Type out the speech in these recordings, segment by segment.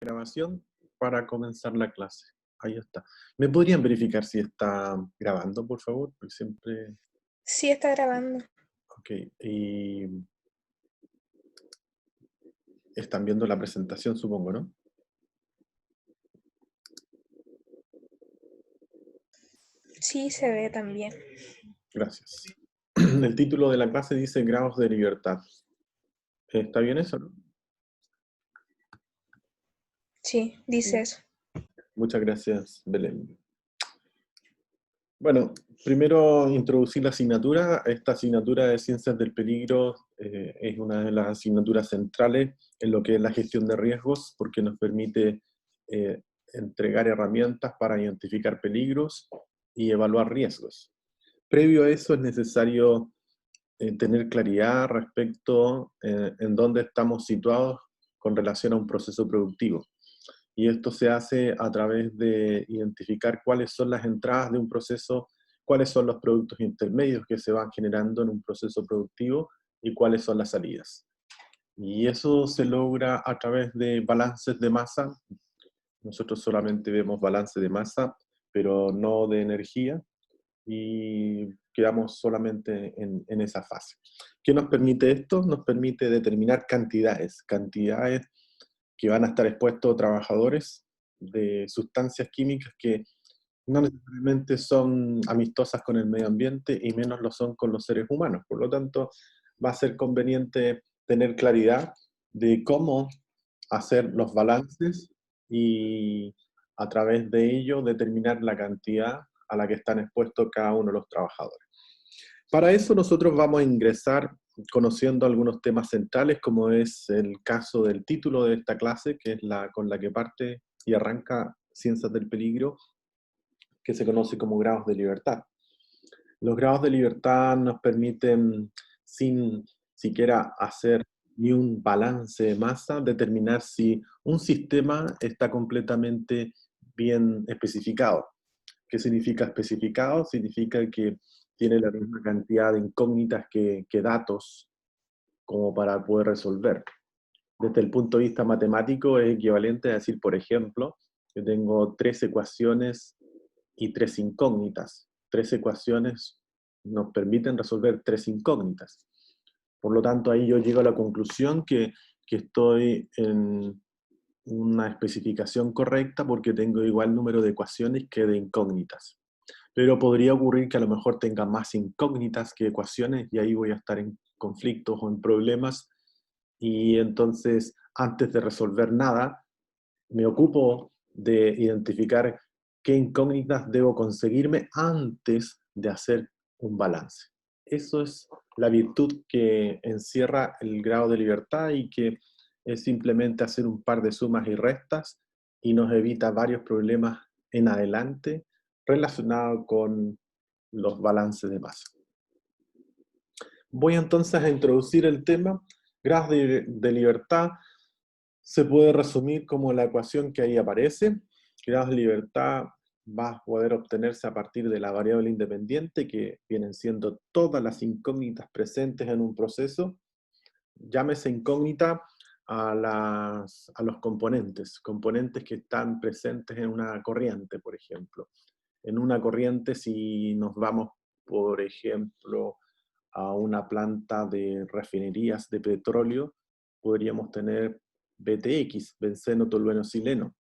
Grabación para comenzar la clase. Ahí está. ¿Me podrían verificar si está grabando, por favor? Porque siempre... Sí, está grabando. Ok. Y están viendo la presentación, supongo, ¿no? Sí, se ve también. Gracias. El título de la clase dice Grados de Libertad. ¿Está bien eso, no? Sí, dice eso. Muchas gracias, Belén. Bueno, primero introducir la asignatura. Esta asignatura de Ciencias del Peligro es una de las asignaturas centrales en lo que es la gestión de riesgos, porque nos permite entregar herramientas para identificar peligros y evaluar riesgos. Previo a eso es necesario tener claridad respecto en dónde estamos situados con relación a un proceso productivo. Y esto se hace a través de identificar cuáles son las entradas de un proceso, cuáles son los productos intermedios que se van generando en un proceso productivo y cuáles son las salidas. Y eso se logra a través de balances de masa. Nosotros solamente vemos balance de masa, pero no de energía, y quedamos solamente en esa fase. ¿Qué nos permite esto? Nos permite determinar cantidades que van a estar expuestos trabajadores de sustancias químicas que no necesariamente son amistosas con el medio ambiente y menos lo son con los seres humanos. Por lo tanto, va a ser conveniente tener claridad de cómo hacer los balances y a través de ello determinar la cantidad a la que están expuestos cada uno de los trabajadores. Para eso nosotros vamos a ingresar conociendo algunos temas centrales, como es el caso del título de esta clase, que es la con la que parte y arranca Ciencias del Peligro, que se conoce como grados de libertad. Los grados de libertad nos permiten, sin siquiera hacer ni un balance de masa, determinar si un sistema está completamente bien especificado. ¿Qué significa especificado? Significa que tiene la misma cantidad de incógnitas que datos como para poder resolver. Desde el punto de vista matemático es equivalente a decir, por ejemplo, que tengo 3 ecuaciones y 3 incógnitas. 3 ecuaciones nos permiten resolver 3 incógnitas. Por lo tanto, ahí yo llego a la conclusión que estoy en una especificación correcta porque tengo igual número de ecuaciones que de incógnitas. Pero podría ocurrir que a lo mejor tenga más incógnitas que ecuaciones y ahí voy a estar en conflictos o en problemas, y entonces antes de resolver nada me ocupo de identificar qué incógnitas debo conseguirme antes de hacer un balance. Eso es la virtud que encierra el grado de libertad y que es simplemente hacer un par de sumas y restas y nos evita varios problemas en adelante relacionados con los balances de masa. Voy entonces a introducir el tema. Grados de libertad se puede resumir como la ecuación que ahí aparece. Grados de libertad va a poder obtenerse a partir de la variable independiente, que vienen siendo todas las incógnitas presentes en un proceso. Llámese incógnita a los componentes que están presentes en una corriente, por ejemplo. En una corriente, si nos vamos, por ejemplo, a una planta de refinerías de petróleo, podríamos tener BTX, benceno, tolueno, sileno.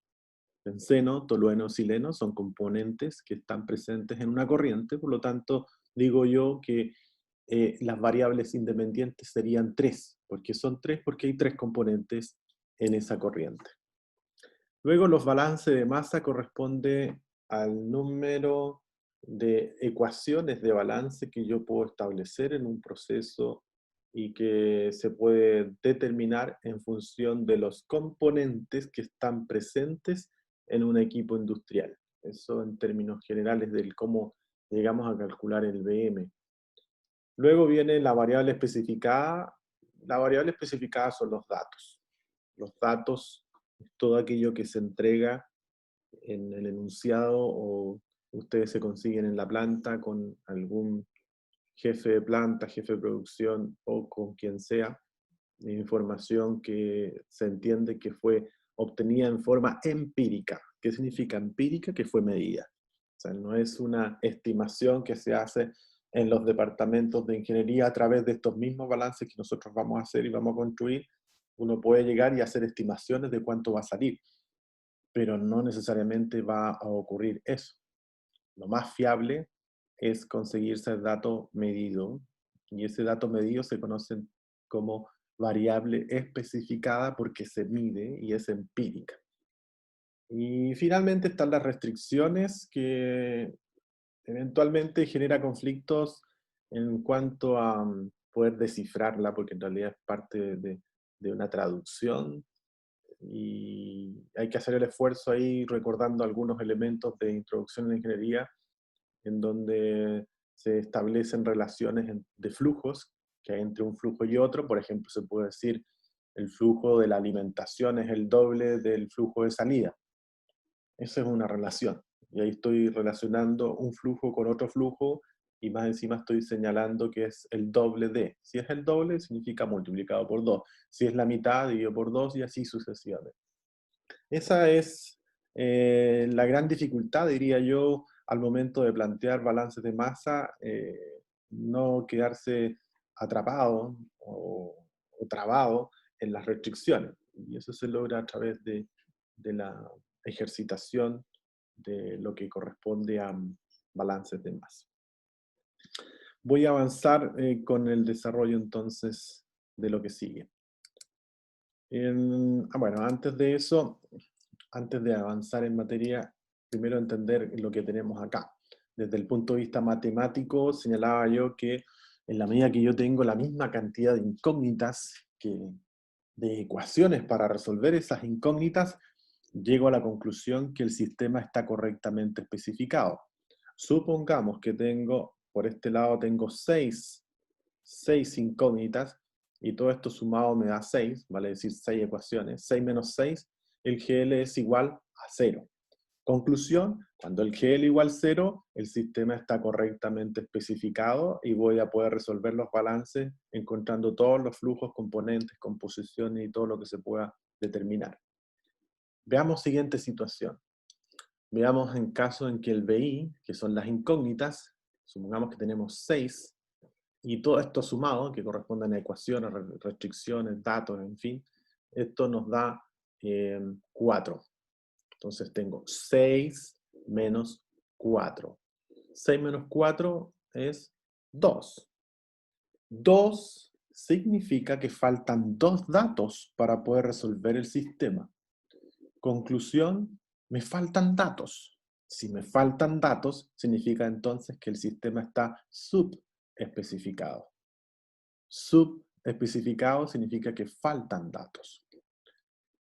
Benceno, tolueno, sileno son componentes que están presentes en una corriente, por lo tanto, digo yo que las variables independientes serían 3. ¿Por qué son 3? Porque hay 3 componentes en esa corriente. Luego, los balances de masa corresponde al número de ecuaciones de balance que yo puedo establecer en un proceso y que se puede determinar en función de los componentes que están presentes en un equipo industrial. Eso en términos generales del cómo llegamos a calcular el BM. Luego viene la variable especificada. La variable especificada son los datos. Los datos es todo aquello que se entrega en el enunciado o ustedes se consiguen en la planta con algún jefe de planta, jefe de producción o con quien sea, información que se entiende que fue obtenida en forma empírica. ¿Qué significa empírica? Que fue medida. O sea, no es una estimación que se hace en los departamentos de ingeniería a través de estos mismos balances que nosotros vamos a hacer y vamos a construir. Uno puede llegar y hacer estimaciones de cuánto va a salir, pero no necesariamente va a ocurrir eso. Lo más fiable es conseguirse el dato medido, y ese dato medido se conoce como variable especificada porque se mide y es empírica. Y finalmente están las restricciones que eventualmente genera conflictos en cuanto a poder descifrarla, porque en realidad es parte de una traducción y hay que hacer el esfuerzo ahí recordando algunos elementos de introducción a la ingeniería en donde se establecen relaciones de flujos que hay entre un flujo y otro. Por ejemplo, se puede decir el flujo de la alimentación es el doble del flujo de salida. Esa es una relación. Y ahí estoy relacionando un flujo con otro flujo y más encima estoy señalando que es el doble de. Si es el doble, significa multiplicado por 2. Si es la mitad, dividido por 2 y así sucesivamente. Esa es la gran dificultad, diría yo, al momento de plantear balances de masa, no quedarse atrapado o trabado en las restricciones. Y eso se logra a través de la ejercitación de lo que corresponde a balances de masa. Voy a avanzar con el desarrollo entonces de lo que sigue. Bueno, antes de eso, antes de avanzar en materia, primero entender lo que tenemos acá. Desde el punto de vista matemático, señalaba yo que en la medida que yo tengo la misma cantidad de incógnitas que de ecuaciones para resolver esas incógnitas, llego a la conclusión que el sistema está correctamente especificado. Supongamos que tengo, por este lado tengo 6 incógnitas, y todo esto sumado me da 6, vale decir 6 ecuaciones. 6 menos 6, el GL es igual a 0. Conclusión, cuando el GL igual 0, el sistema está correctamente especificado y voy a poder resolver los balances encontrando todos los flujos, componentes, composiciones y todo lo que se pueda determinar. Veamos siguiente situación. Veamos en caso en que el BI, que son las incógnitas, supongamos que tenemos 6, y todo esto sumado, que corresponden a ecuaciones, restricciones, datos, en fin, esto nos da 4. Entonces tengo 6 menos 4. 6 menos 4 es 2. 2 significa que faltan 2 datos para poder resolver el sistema. Conclusión, me faltan datos. Si me faltan datos, significa entonces que el sistema está subespecificado. Subespecificado significa que faltan datos.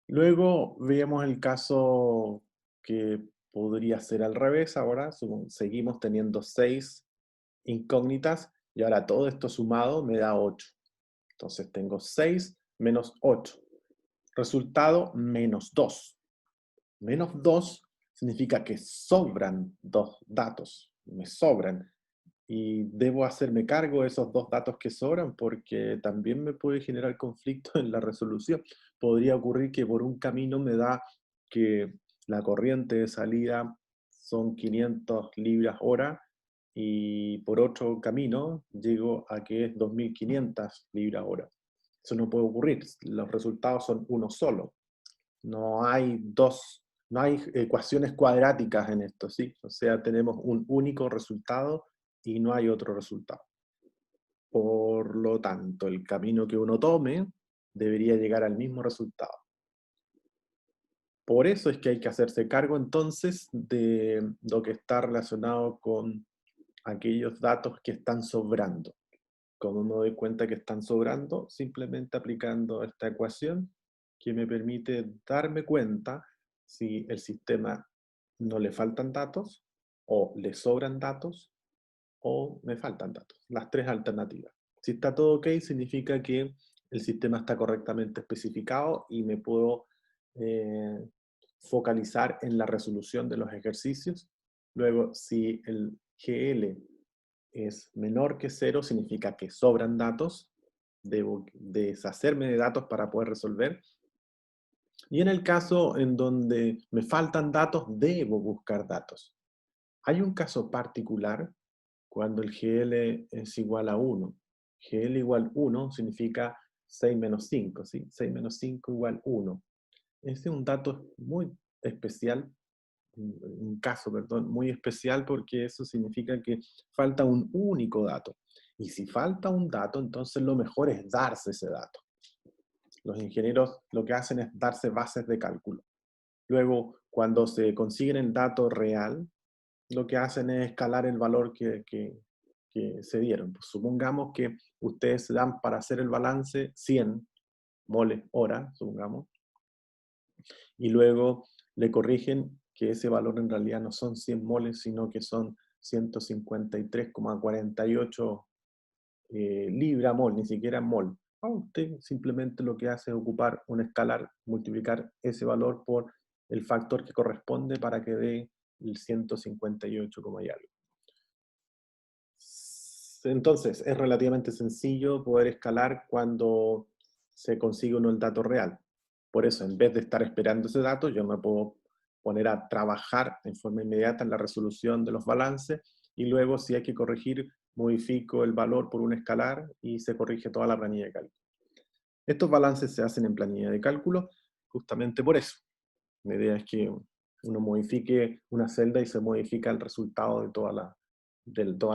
Luego veamos el caso que podría ser al revés. Ahora seguimos teniendo 6 incógnitas y ahora todo esto sumado me da 8. Entonces tengo 6 menos 8. Resultado, menos 2. Menos 2 significa que sobran 2 datos. Me sobran. Y debo hacerme cargo de esos 2 datos que sobran porque también me puede generar conflicto en la resolución. Podría ocurrir que por un camino me da que la corriente de salida son 500 libras hora y por otro camino llego a que es 2500 libras hora. Eso no puede ocurrir. Los resultados son uno solo. No hay ecuaciones cuadráticas en esto, ¿sí? O sea, tenemos un único resultado y no hay otro resultado. Por lo tanto, el camino que uno tome debería llegar al mismo resultado. Por eso es que hay que hacerse cargo entonces de lo que está relacionado con aquellos datos que están sobrando. ¿Cómo me doy cuenta que están sobrando? Simplemente aplicando esta ecuación que me permite darme cuenta si el sistema no le faltan datos, o le sobran datos, o me faltan datos. Las 3 alternativas. Si está todo ok, significa que el sistema está correctamente especificado y me puedo focalizar en la resolución de los ejercicios. Luego, si el GL es menor que 0, significa que sobran datos. Debo deshacerme de datos para poder resolver. Y en el caso en donde me faltan datos, debo buscar datos. Hay un caso particular cuando el GL es igual a 1. GL igual 1 significa 6 menos 5, ¿sí? 6 menos 5 igual 1. Este es un dato muy especial, un caso, perdón, muy especial porque eso significa que falta un único dato. Y si falta un dato, entonces lo mejor es darse ese dato. Los ingenieros lo que hacen es darse bases de cálculo. Luego, cuando se consiguen el dato real, lo que hacen es escalar el valor que se dieron. Pues supongamos que ustedes se dan para hacer el balance 100 moles hora, supongamos, y luego le corrigen que ese valor en realidad no son 100 moles, sino que son 153,48 libra mol, ni siquiera mol. Usted simplemente lo que hace es ocupar un escalar, multiplicar ese valor por el factor que corresponde para que dé el 158, como hay algo. Entonces, es relativamente sencillo poder escalar cuando se consigue uno el dato real. Por eso, en vez de estar esperando ese dato, yo me puedo poner a trabajar en forma inmediata en la resolución de los balances y luego, si hay que corregir, modifico el valor por un escalar y se corrige toda la planilla de cálculo. Estos balances se hacen en planilla de cálculo justamente por eso. La idea es que uno modifique una celda y se modifica el resultado de todas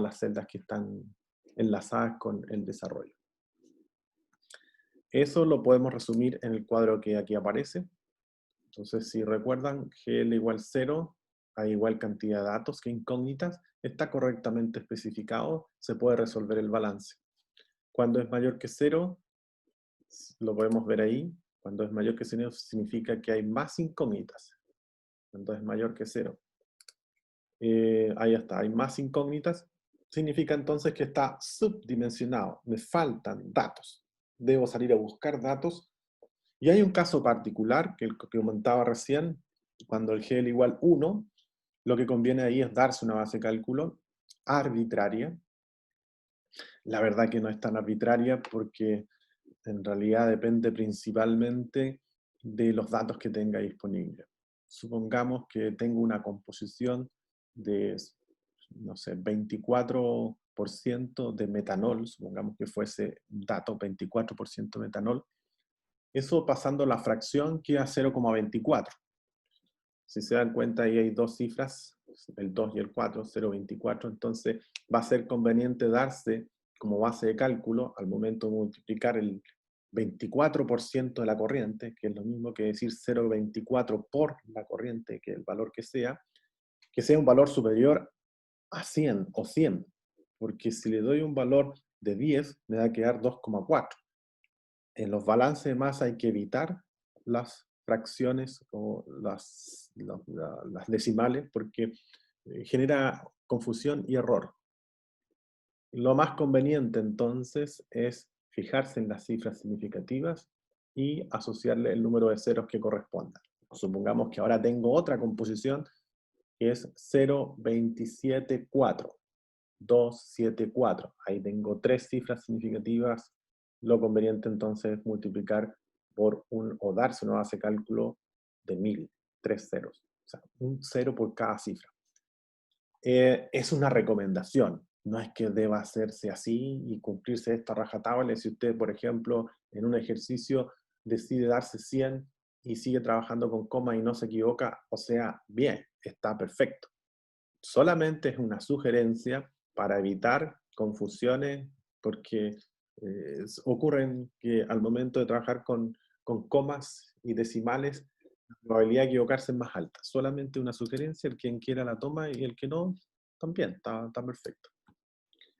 las celdas que están enlazadas con el desarrollo. Eso lo podemos resumir en el cuadro que aquí aparece. Entonces, si recuerdan, GL igual 0, hay igual cantidad de datos que incógnitas, está correctamente especificado, se puede resolver el balance. Cuando es mayor que 0, lo podemos ver ahí, cuando es mayor que 0 significa que hay más incógnitas. Cuando es mayor que 0. Ahí está, hay más incógnitas, significa entonces que está subdimensionado, me faltan datos, debo salir a buscar datos, y hay un caso particular, que el que comentaba recién, cuando el GL igual 1, lo que conviene ahí es darse una base de cálculo arbitraria. La verdad que no es tan arbitraria porque en realidad depende principalmente de los datos que tenga disponibles. Supongamos que tengo una composición de, no sé, 24% de metanol, supongamos que fuese un dato 24% metanol, eso pasando la fracción queda 0,24. Si se dan cuenta, ahí hay dos cifras, el 2 y el 4, 0,24, entonces va a ser conveniente darse como base de cálculo al momento de multiplicar el 24% de la corriente, que es lo mismo que decir 0,24 por la corriente, que es el valor que sea un valor superior a 100 o 100, porque si le doy un valor de 10, me va a quedar 2,4. En los balances de masa hay que evitar las fracciones o las decimales porque genera confusión y error. Lo más conveniente entonces es fijarse en las cifras significativas y asociarle el número de ceros que corresponda. Supongamos que ahora tengo otra composición que es 0,274. 274. Ahí tengo tres cifras significativas. Lo conveniente entonces es multiplicar por o darse una base de cálculo de 1000, tres ceros. O sea, un cero por cada cifra. Es una recomendación. No es que deba hacerse así y cumplirse esta rajatabla. Si usted, por ejemplo, en un ejercicio decide darse 100 y sigue trabajando con coma y no se equivoca, o sea, bien, está perfecto. Solamente es una sugerencia para evitar confusiones, porque ocurren que al momento de trabajar con comas y decimales, la probabilidad de equivocarse es más alta. Solamente una sugerencia, el quien quiera la toma y el que no, también, está perfecto.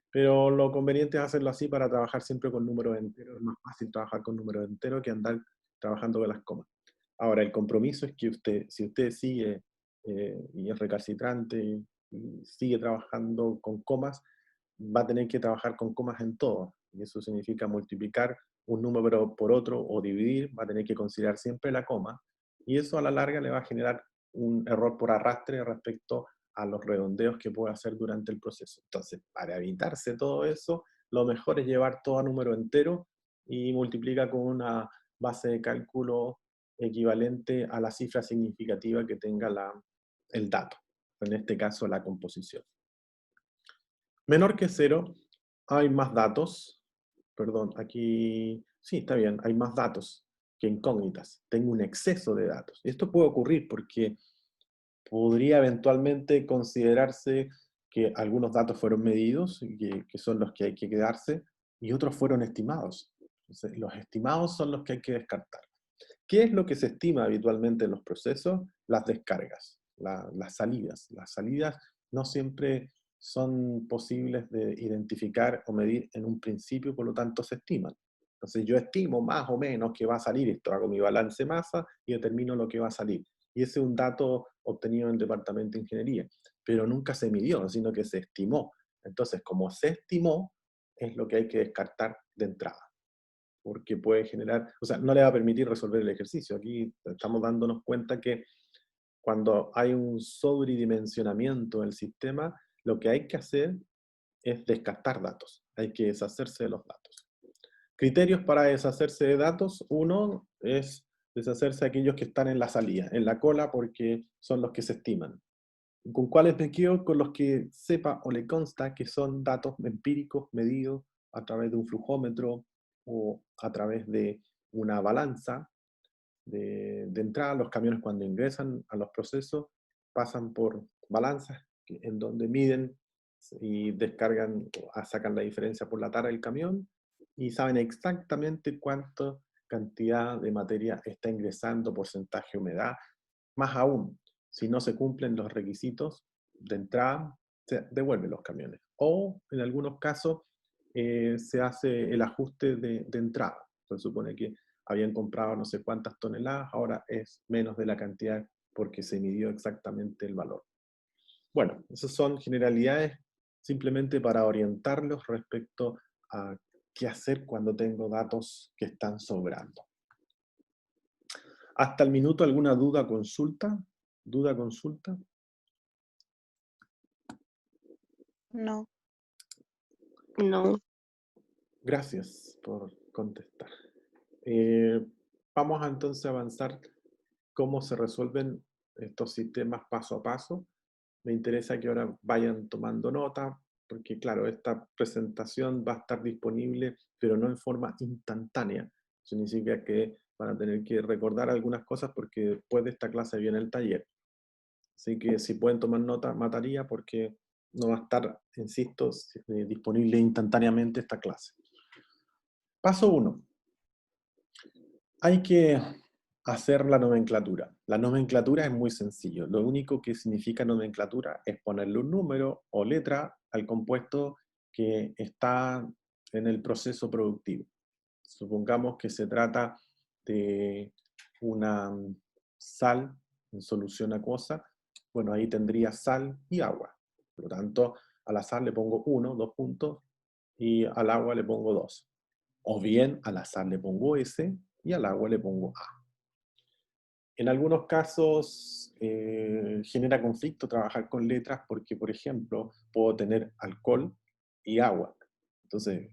Pero lo conveniente es hacerlo así para trabajar siempre con números enteros. Es más fácil trabajar con números enteros que andar trabajando con las comas. Ahora, el compromiso es que si usted sigue y es recalcitrante y sigue trabajando con comas, va a tener que trabajar con comas en todo. Y eso significa multiplicar un número por otro o dividir, va a tener que considerar siempre la coma. Y eso a la larga le va a generar un error por arrastre respecto a los redondeos que puede hacer durante el proceso. Entonces, para evitarse todo eso, lo mejor es llevar todo a número entero y multiplica con una base de cálculo equivalente a la cifra significativa que tenga el dato, en este caso la composición. Menor que 0, hay más datos, perdón, aquí, sí, está bien, hay más datos que incógnitas, tengo un exceso de datos. Esto puede ocurrir porque podría eventualmente considerarse que algunos datos fueron medidos, que son los que hay que quedarse, y otros fueron estimados. Entonces, los estimados son los que hay que descartar. ¿Qué es lo que se estima habitualmente en los procesos? Las descargas, las salidas. Las salidas no siempre son posibles de identificar o medir en un principio, por lo tanto se estiman. Entonces yo estimo más o menos que va a salir esto, hago mi balance masa y determino lo que va a salir. Y ese es un dato obtenido en el departamento de ingeniería, pero nunca se midió, sino que se estimó. Entonces, como se estimó, es lo que hay que descartar de entrada, porque puede generar, o sea, no le va a permitir resolver el ejercicio. Aquí estamos dándonos cuenta que cuando hay un sobredimensionamiento del sistema, lo que hay que hacer es descartar datos, hay que deshacerse de los datos. Criterios para deshacerse de datos: uno es deshacerse de aquellos que están en la salida, en la cola, porque son los que se estiman. ¿Con cuáles me quedo? Con los que sepa o le consta que son datos empíricos medidos a través de un flujómetro o a través de una balanza. De entrada, los camiones cuando ingresan a los procesos pasan por balanzas en donde miden y descargan, sacan la diferencia por la tara del camión y saben exactamente cuánta cantidad de materia está ingresando, porcentaje de humedad. Más aún, si no se cumplen los requisitos de entrada, se devuelven los camiones. O en algunos casos se hace el ajuste de entrada. Se supone que habían comprado no sé cuántas toneladas, ahora es menos de la cantidad porque se midió exactamente el valor. Bueno, esas son generalidades simplemente para orientarlos respecto a qué hacer cuando tengo datos que están sobrando. Hasta el minuto, ¿alguna duda, consulta? ¿Duda, consulta? No. No. Gracias por contestar. Vamos a entonces avanzar cómo se resuelven estos sistemas paso a paso. Me interesa que ahora vayan tomando nota, porque claro, esta presentación va a estar disponible, pero no en forma instantánea. Eso significa que van a tener que recordar algunas cosas porque después de esta clase viene el taller. Así que si pueden tomar nota, mataría, porque no va a estar, insisto, disponible instantáneamente esta clase. Paso 1. Hay que hacer la nomenclatura. La nomenclatura es muy sencillo. Lo único que significa nomenclatura es ponerle un número o letra al compuesto que está en el proceso productivo. Supongamos que se trata de una sal en solución acuosa. Bueno, ahí tendría sal y agua. Por lo tanto, a la sal le pongo 1, 2 puntos, y al agua le pongo 2. O bien a la sal le pongo S y al agua le pongo A. En algunos casos genera conflicto trabajar con letras porque, por ejemplo, puedo tener alcohol y agua. Entonces,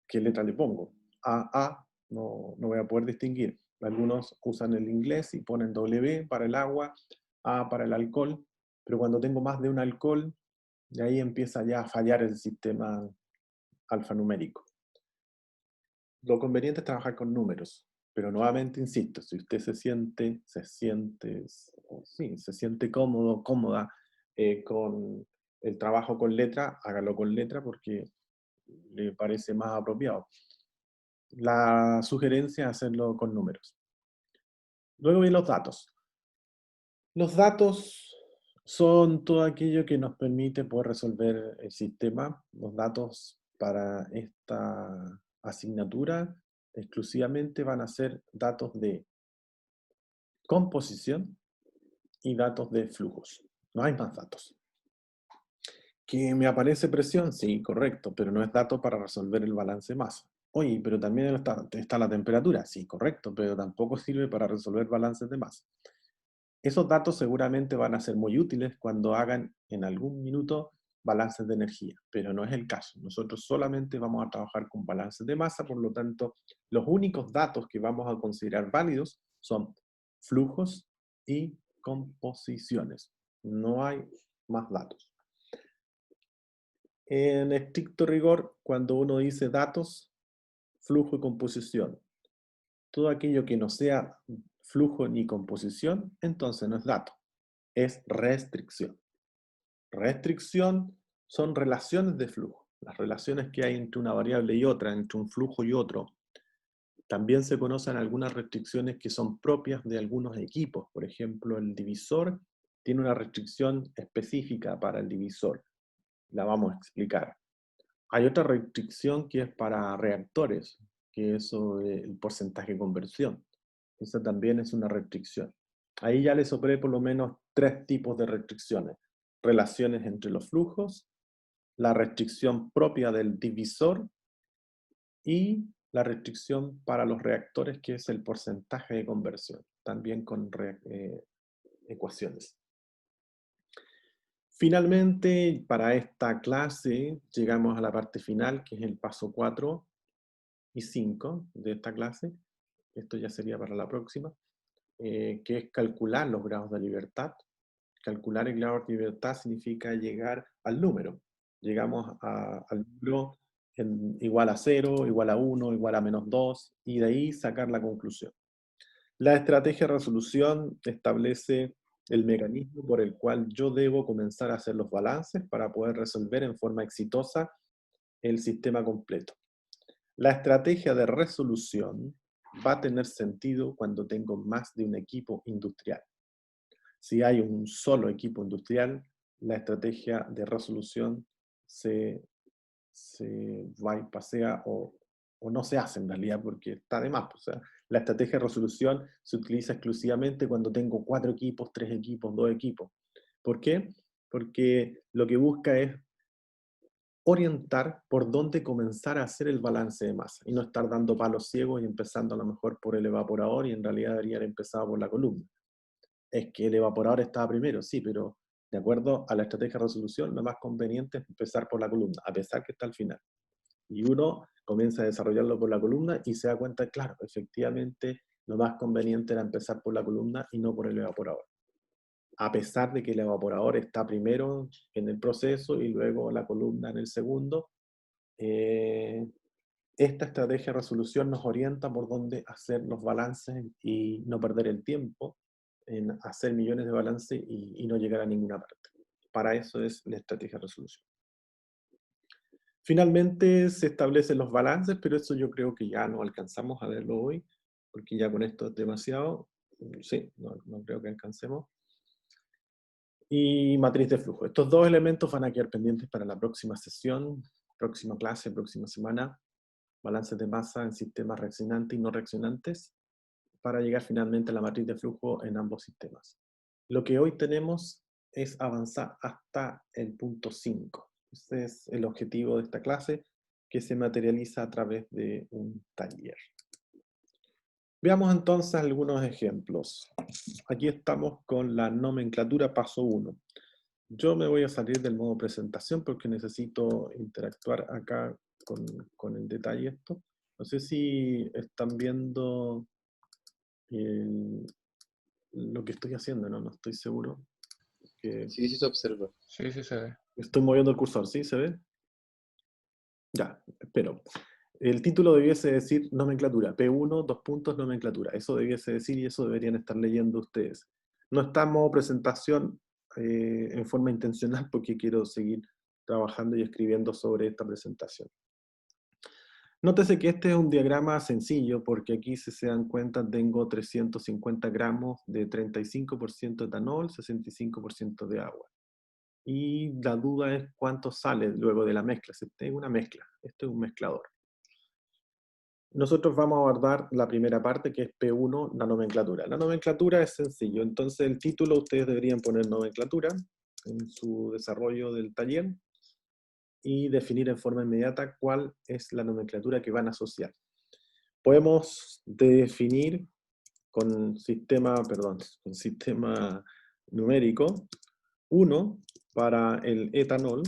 ¿qué letra le pongo? A, no voy a poder distinguir. Algunos usan el inglés y ponen W para el agua, A para el alcohol, pero cuando tengo más de un alcohol, de ahí empieza ya a fallar el sistema alfanumérico. Lo conveniente es trabajar con números, pero nuevamente insisto, si usted se siente cómodo, cómoda con el trabajo con letra, hágalo con letra porque le parece más apropiado. La sugerencia es hacerlo con números. Luego vienen los datos. Los datos son todo aquello que nos permite poder resolver el sistema. Los datos para esta asignatura exclusivamente van a ser datos de composición y datos de flujos. No hay más datos. ¿Que me aparece presión? Sí, correcto, pero no es dato para resolver el balance masa. Oye, pero también está la temperatura. Sí, correcto, pero tampoco sirve para resolver balances de masa. Esos datos seguramente van a ser muy útiles cuando hagan en algún minuto balances de energía, pero no es el caso. Nosotros solamente vamos a trabajar con balances de masa, por lo tanto, los únicos datos que vamos a considerar válidos son flujos y composiciones. No hay más datos. En estricto rigor, cuando uno dice datos, flujo y composición, todo aquello que no sea flujo ni composición, entonces no es dato, es restricción. Restricción son relaciones de flujo, las relaciones que hay entre una variable y otra, entre un flujo y otro. También se conocen algunas restricciones que son propias de algunos equipos. Por ejemplo, el divisor tiene una restricción específica para el divisor. La vamos a explicar. Hay otra restricción que es para reactores, que es sobre el porcentaje de conversión. Esa también es una restricción. Ahí ya les soplé por lo menos 3 tipos de restricciones. Relaciones entre los flujos, la restricción propia del divisor y la restricción para los reactores, que es el porcentaje de conversión, también con ecuaciones. Finalmente, para esta clase, llegamos a la parte final, que es el paso 4 y 5 de esta clase. Esto ya sería para la próxima, que es calcular los grados de libertad. Calcular el grado de libertad significa llegar al número. Llegamos al número igual a 0, igual a 1, igual a -2, y de ahí sacar la conclusión. La estrategia de resolución establece el mecanismo por el cual yo debo comenzar a hacer los balances para poder resolver en forma exitosa el sistema completo. La estrategia de resolución va a tener sentido cuando tengo más de un equipo industrial. Si hay un solo equipo industrial, la estrategia de resolución se bypassea o no se hace en realidad porque está de más. O sea, la estrategia de resolución se utiliza exclusivamente cuando tengo 4 equipos, 3 equipos, 2 equipos. ¿Por qué? Porque lo que busca es orientar por dónde comenzar a hacer el balance de masa y no estar dando palos ciegos y empezando a lo mejor por el evaporador y en realidad debería haber empezado por la columna. Es que el evaporador estaba primero, sí, pero de acuerdo a la estrategia de resolución, lo más conveniente es empezar por la columna, a pesar que está al final. Y uno comienza a desarrollarlo por la columna y se da cuenta, claro, efectivamente, lo más conveniente era empezar por la columna y no por el evaporador. A pesar de que el evaporador está primero en el proceso y luego la columna en el segundo, esta estrategia de resolución nos orienta por dónde hacer los balances y no perder el tiempo en hacer millones de balances y no llegar a ninguna parte. Para eso es la estrategia de resolución. Finalmente se establecen los balances, pero eso yo creo que ya no alcanzamos a verlo hoy, porque ya con esto es demasiado. Sí, no creo que alcancemos. Y matriz de flujo. Estos 2 elementos van a quedar pendientes para la próxima sesión, próxima clase, próxima semana. Balances de masa en sistemas reaccionantes y no reaccionantes, para llegar finalmente a la matriz de flujo en ambos sistemas. Lo que hoy tenemos es avanzar hasta el punto 5. Ese es el objetivo de esta clase, que se materializa a través de un taller. Veamos entonces algunos ejemplos. Aquí estamos con la nomenclatura paso 1. Yo me voy a salir del modo presentación porque necesito interactuar acá con el detalle esto. No sé si están viendo lo que estoy haciendo, no estoy seguro. Sí, sí se observa. Sí, sí se ve. Estoy moviendo el cursor, ¿sí? ¿Se ve? Ya, espero. El título debiese decir nomenclatura, P1, 2 puntos, nomenclatura. Eso debiese decir y eso deberían estar leyendo ustedes. No está en modo presentación en forma intencional porque quiero seguir trabajando y escribiendo sobre esta presentación. Nótese que este es un diagrama sencillo porque aquí, si se dan cuenta, tengo 350 gramos de 35% etanol, 65% de agua. Y la duda es cuánto sale luego de la mezcla. Este es una mezcla, este es un mezclador. Nosotros vamos a abordar la primera parte, que es P1, la nomenclatura. La nomenclatura es sencillo, entonces el título ustedes deberían poner nomenclatura en su desarrollo del taller y definir en forma inmediata cuál es la nomenclatura que van a asociar. Podemos definir con sistema numérico 1 para el etanol,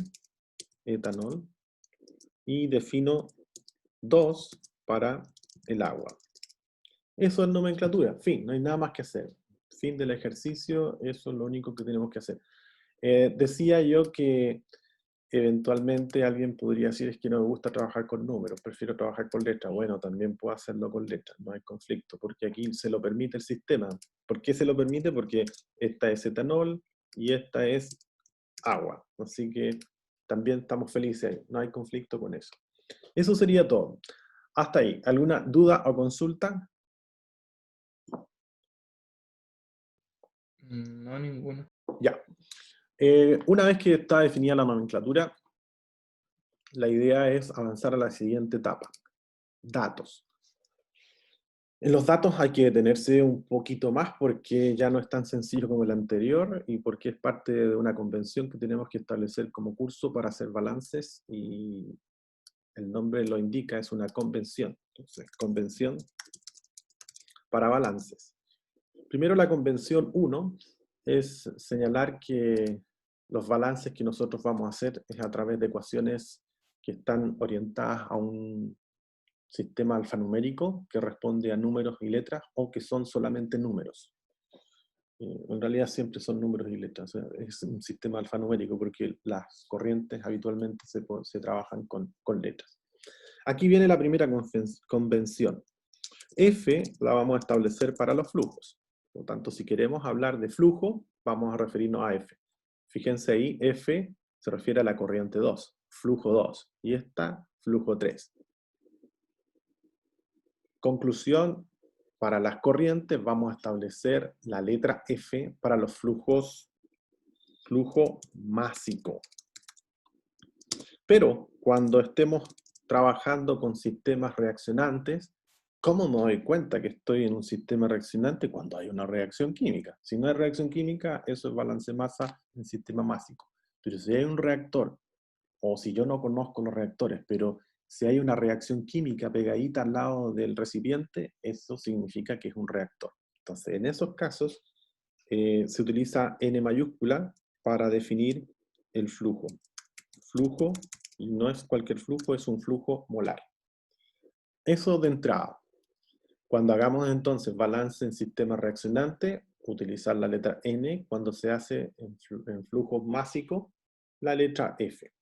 y defino 2 para el agua. Eso es nomenclatura, fin, no hay nada más que hacer. fin del ejercicio, eso es lo único que tenemos que hacer. Decía yo que eventualmente alguien podría decir, es que no me gusta trabajar con números, prefiero trabajar con letras. Bueno, también puedo hacerlo con letras, no hay conflicto, porque aquí se lo permite el sistema. ¿Por qué se lo permite? Porque esta es etanol y esta es agua. Así que también estamos felices ahí, no hay conflicto con eso. Eso sería todo. Hasta ahí. ¿Alguna duda o consulta? No, ninguna. Ya. Una vez que está definida la nomenclatura, la idea es avanzar a la siguiente etapa. Datos. En los datos hay que detenerse un poquito más porque ya no es tan sencillo como el anterior y porque es parte de una convención que tenemos que establecer como curso para hacer balances y el nombre lo indica, es una convención. Entonces, convención para balances. Primero, la convención 1 es señalar que los balances que nosotros vamos a hacer es a través de ecuaciones que están orientadas a un sistema alfanumérico que responde a números y letras o que son solamente números. En realidad siempre son números y letras. Es un sistema alfanumérico porque las corrientes habitualmente se trabajan con letras. Aquí viene la primera convención. F la vamos a establecer para los flujos. Por lo tanto, si queremos hablar de flujo, vamos a referirnos a F. Fíjense ahí, F se refiere a la corriente 2, flujo 2, y esta, flujo 3. Conclusión, para las corrientes vamos a establecer la letra F para los flujos, flujo másico. Pero cuando estemos trabajando con sistemas reaccionantes, ¿cómo me doy cuenta que estoy en un sistema reaccionante? Cuando hay una reacción química. Si no hay reacción química, eso es balance masa en sistema másico. Pero si hay un reactor, o si yo no conozco los reactores, pero si hay una reacción química pegadita al lado del recipiente, eso significa que es un reactor. Entonces, en esos casos, se utiliza N mayúscula para definir el flujo. Flujo, y no es cualquier flujo, es un flujo molar. Eso de entrada. Cuando hagamos entonces balance en sistema reaccionante, utilizar la letra N. Cuando se hace en flujo másico, la letra F.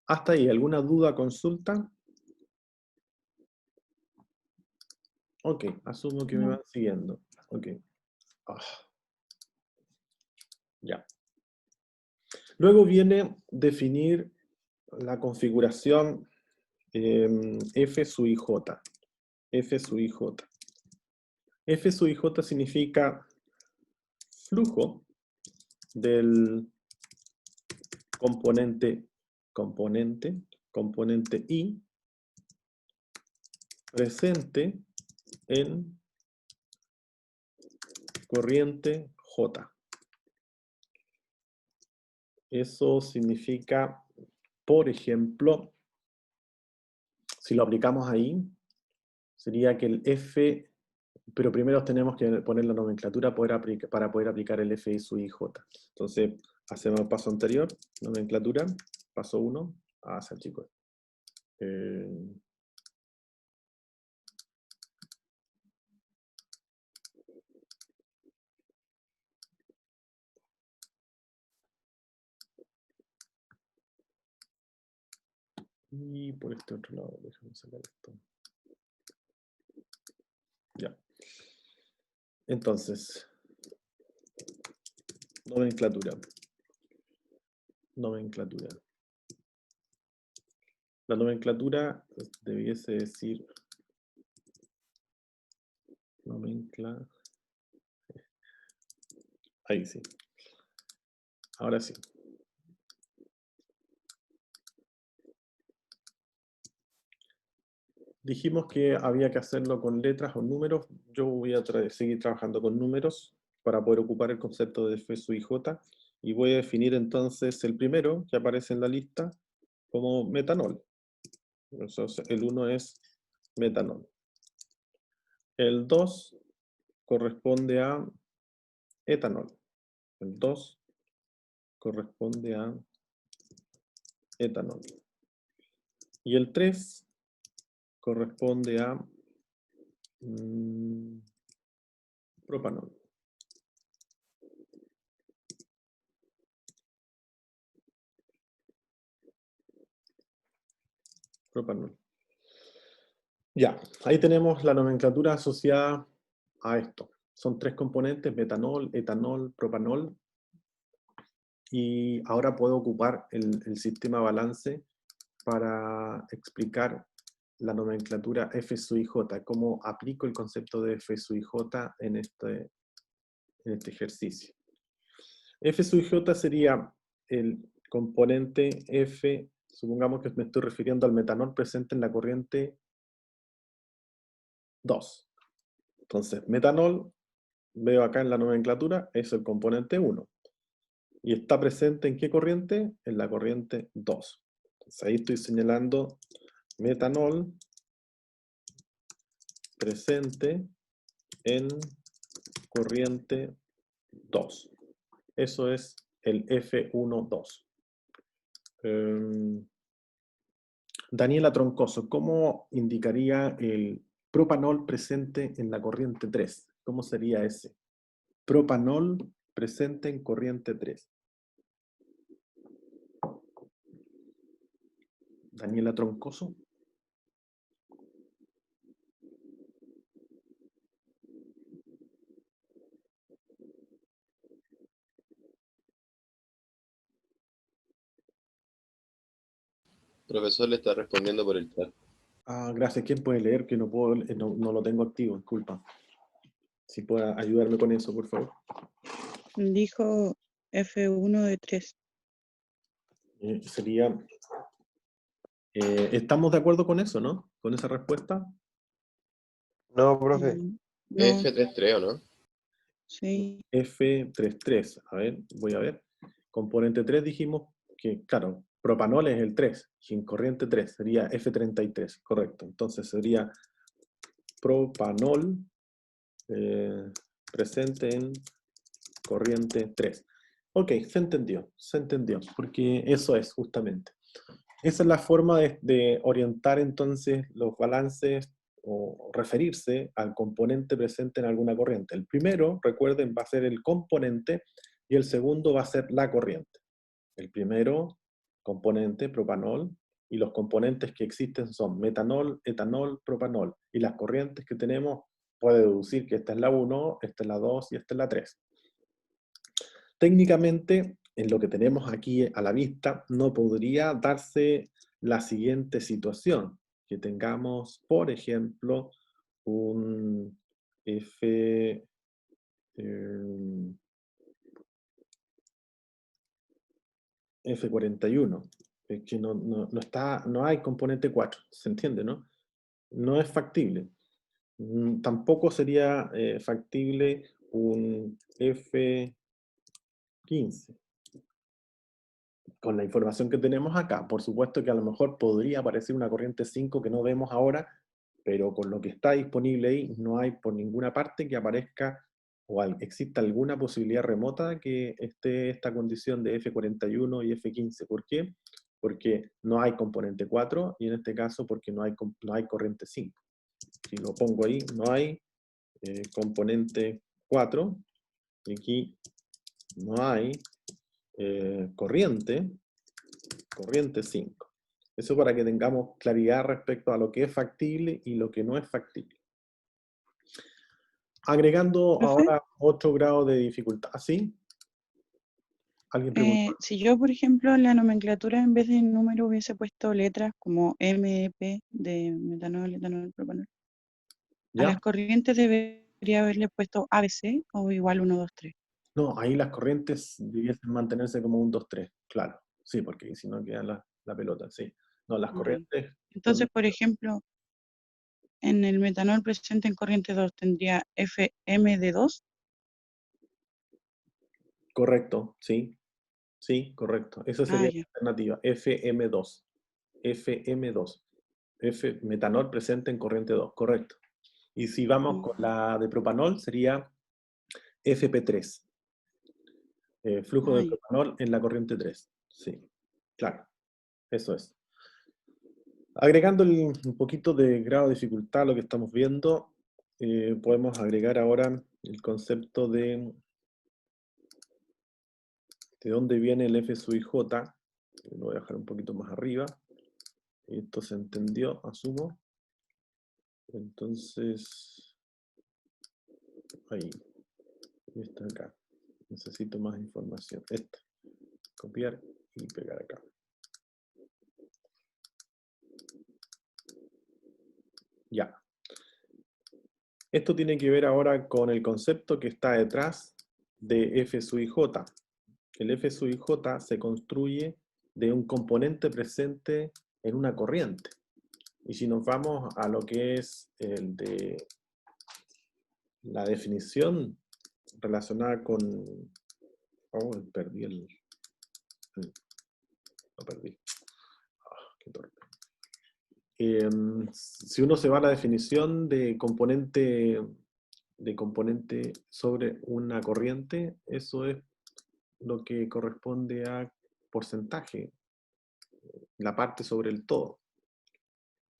Hasta ahí, ¿alguna duda, consulta? Ok, asumo que me van siguiendo. Ok. Ya. Luego viene definir la configuración F sub IJ. F sub IJ. F sub IJ significa flujo del componente I presente en corriente J. Eso significa, por ejemplo, si lo aplicamos ahí, sería que el F, pero primero tenemos que poner la nomenclatura para poder aplicar el F sub IJ. Entonces, hacemos el paso anterior, nomenclatura, paso 1, chicos. Y por este otro lado, déjame sacar esto. Ya. Entonces, nomenclatura. Nomenclatura. La nomenclatura debiese decir Ahí sí. Ahora sí. Dijimos que había que hacerlo con letras o números. Yo voy a seguir trabajando con números para poder ocupar el concepto de F sub IJ. Y voy a definir entonces el primero que aparece en la lista como metanol. Entonces, el 1 es metanol. El 2 corresponde a etanol. El 2 corresponde a etanol. Y el 3 corresponde a propanol. propanol. Ya, ahí tenemos la nomenclatura asociada a esto. Son 3 componentes, metanol, etanol, propanol. Y ahora puedo ocupar el sistema balance para explicar la nomenclatura F sub J, cómo aplico el concepto de F sub J en este ejercicio. F sub J sería el componente F, supongamos que me estoy refiriendo al metanol presente en la corriente 2. Entonces, metanol, veo acá en la nomenclatura, es el componente 1. ¿Y está presente en qué corriente? En la corriente 2. Entonces ahí estoy señalando metanol presente en corriente 2. Eso es el F12. Daniela Troncoso, ¿cómo indicaría el propanol presente en la corriente 3? ¿Cómo sería ese? Propanol presente en corriente 3. Daniela Troncoso. Profesor le está respondiendo por el chat. Ah, gracias. ¿Quién puede leer? Que no puedo, no lo tengo activo, disculpa. Si puede ayudarme con eso, por favor. Dijo F1 de 3. Sería... ¿estamos de acuerdo con eso, no? ¿Con esa respuesta? No, profe. No, F33, ¿o no? sí. F33. A ver, voy a ver. Componente 3 dijimos que, claro, propanol es el 3, y en corriente 3 sería F33, correcto. Entonces sería propanol presente en corriente 3. Ok, se entendió, porque eso es justamente. Esa es la forma de orientar entonces los balances o referirse al componente presente en alguna corriente. El primero, recuerden, va a ser el componente y el segundo va a ser la corriente. El primero, componente, propanol, y los componentes que existen son metanol, etanol, propanol. Y las corrientes que tenemos, puede deducir que esta es la 1, esta es la 2 y esta es la 3. Técnicamente, en lo que tenemos aquí a la vista, no podría darse la siguiente situación, que tengamos, por ejemplo, un F41, es que no hay componente 4, ¿se entiende, no? No es factible. Tampoco sería factible un F15. Con la información que tenemos acá, por supuesto que a lo mejor podría aparecer una corriente 5 que no vemos ahora, pero con lo que está disponible ahí, no hay por ninguna parte que aparezca o exista alguna posibilidad remota de que esté esta condición de F41 y F15. ¿Por qué? Porque no hay componente 4 y en este caso porque no hay corriente 5. Si lo pongo ahí, no hay componente 4 y aquí no hay corriente 5. Eso para que tengamos claridad respecto a lo que es factible y lo que no es factible. Agregando ¿Profe? ahora otro grado de dificultad. ¿Sí? ¿Alguien pregunta? Si yo, por ejemplo, en la nomenclatura en vez de número hubiese puesto letras como MEP de metanol, etanol, propanol, a las ¿Ya? corrientes debería haberle puesto ABC o igual 1, 2, 3. No, ahí las corrientes debiesen mantenerse como un 2, 3. Claro. Sí, porque si no queda la pelota. Sí. No, las corrientes... Entonces, por ejemplo, en el metanol presente en corriente 2 tendría FM de 2. Correcto, sí. Sí, correcto. Esa sería la Ya. alternativa. FM2. FM2. Metanol presente en corriente 2. Correcto. Y si vamos con la de propanol, sería FP3. Flujo de Ya. propanol en la corriente 3. Sí, claro. Eso es. Agregando un poquito de grado de dificultad a lo que estamos viendo, podemos agregar ahora el concepto de dónde viene el F sub I J. Lo voy a dejar un poquito más arriba. Esto se entendió, asumo. Entonces, ahí. Y está acá. Necesito más información. Esta. Copiar y pegar acá. Ya. Esto tiene que ver ahora con el concepto que está detrás de f sub i j. El f sub i j se construye de un componente presente en una corriente. Y si nos vamos a lo que es el de la definición relacionada con... Oh, perdí lo perdí. Qué torpe. Si uno se va a la definición de componente sobre una corriente, eso es lo que corresponde a porcentaje, la parte sobre el todo.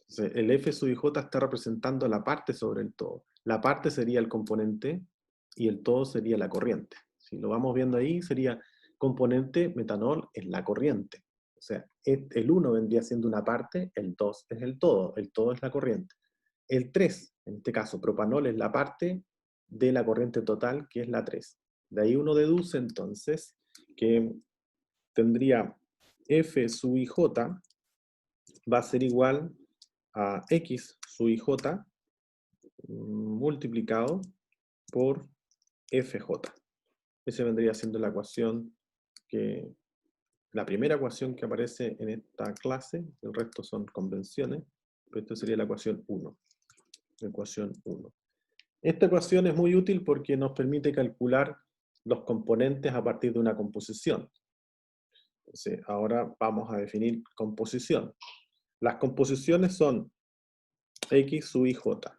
Entonces, el f sub i j está representando la parte sobre el todo. La parte sería el componente y el todo sería la corriente. Si lo vamos viendo ahí, sería componente metanol es la corriente. O sea, el 1 vendría siendo una parte, el 2 es el todo es la corriente. El 3, en este caso, propanol es la parte de la corriente total, que es la 3. De ahí uno deduce entonces que tendría f sub i j va a ser igual a x sub i j multiplicado por fj. Esa vendría siendo la ecuación la primera ecuación que aparece en esta clase, el resto son convenciones, pero esta sería la ecuación 1. Ecuación 1. Esta ecuación es muy útil porque nos permite calcular los componentes a partir de una composición. Entonces, ahora vamos a definir composición. Las composiciones son x sub i j.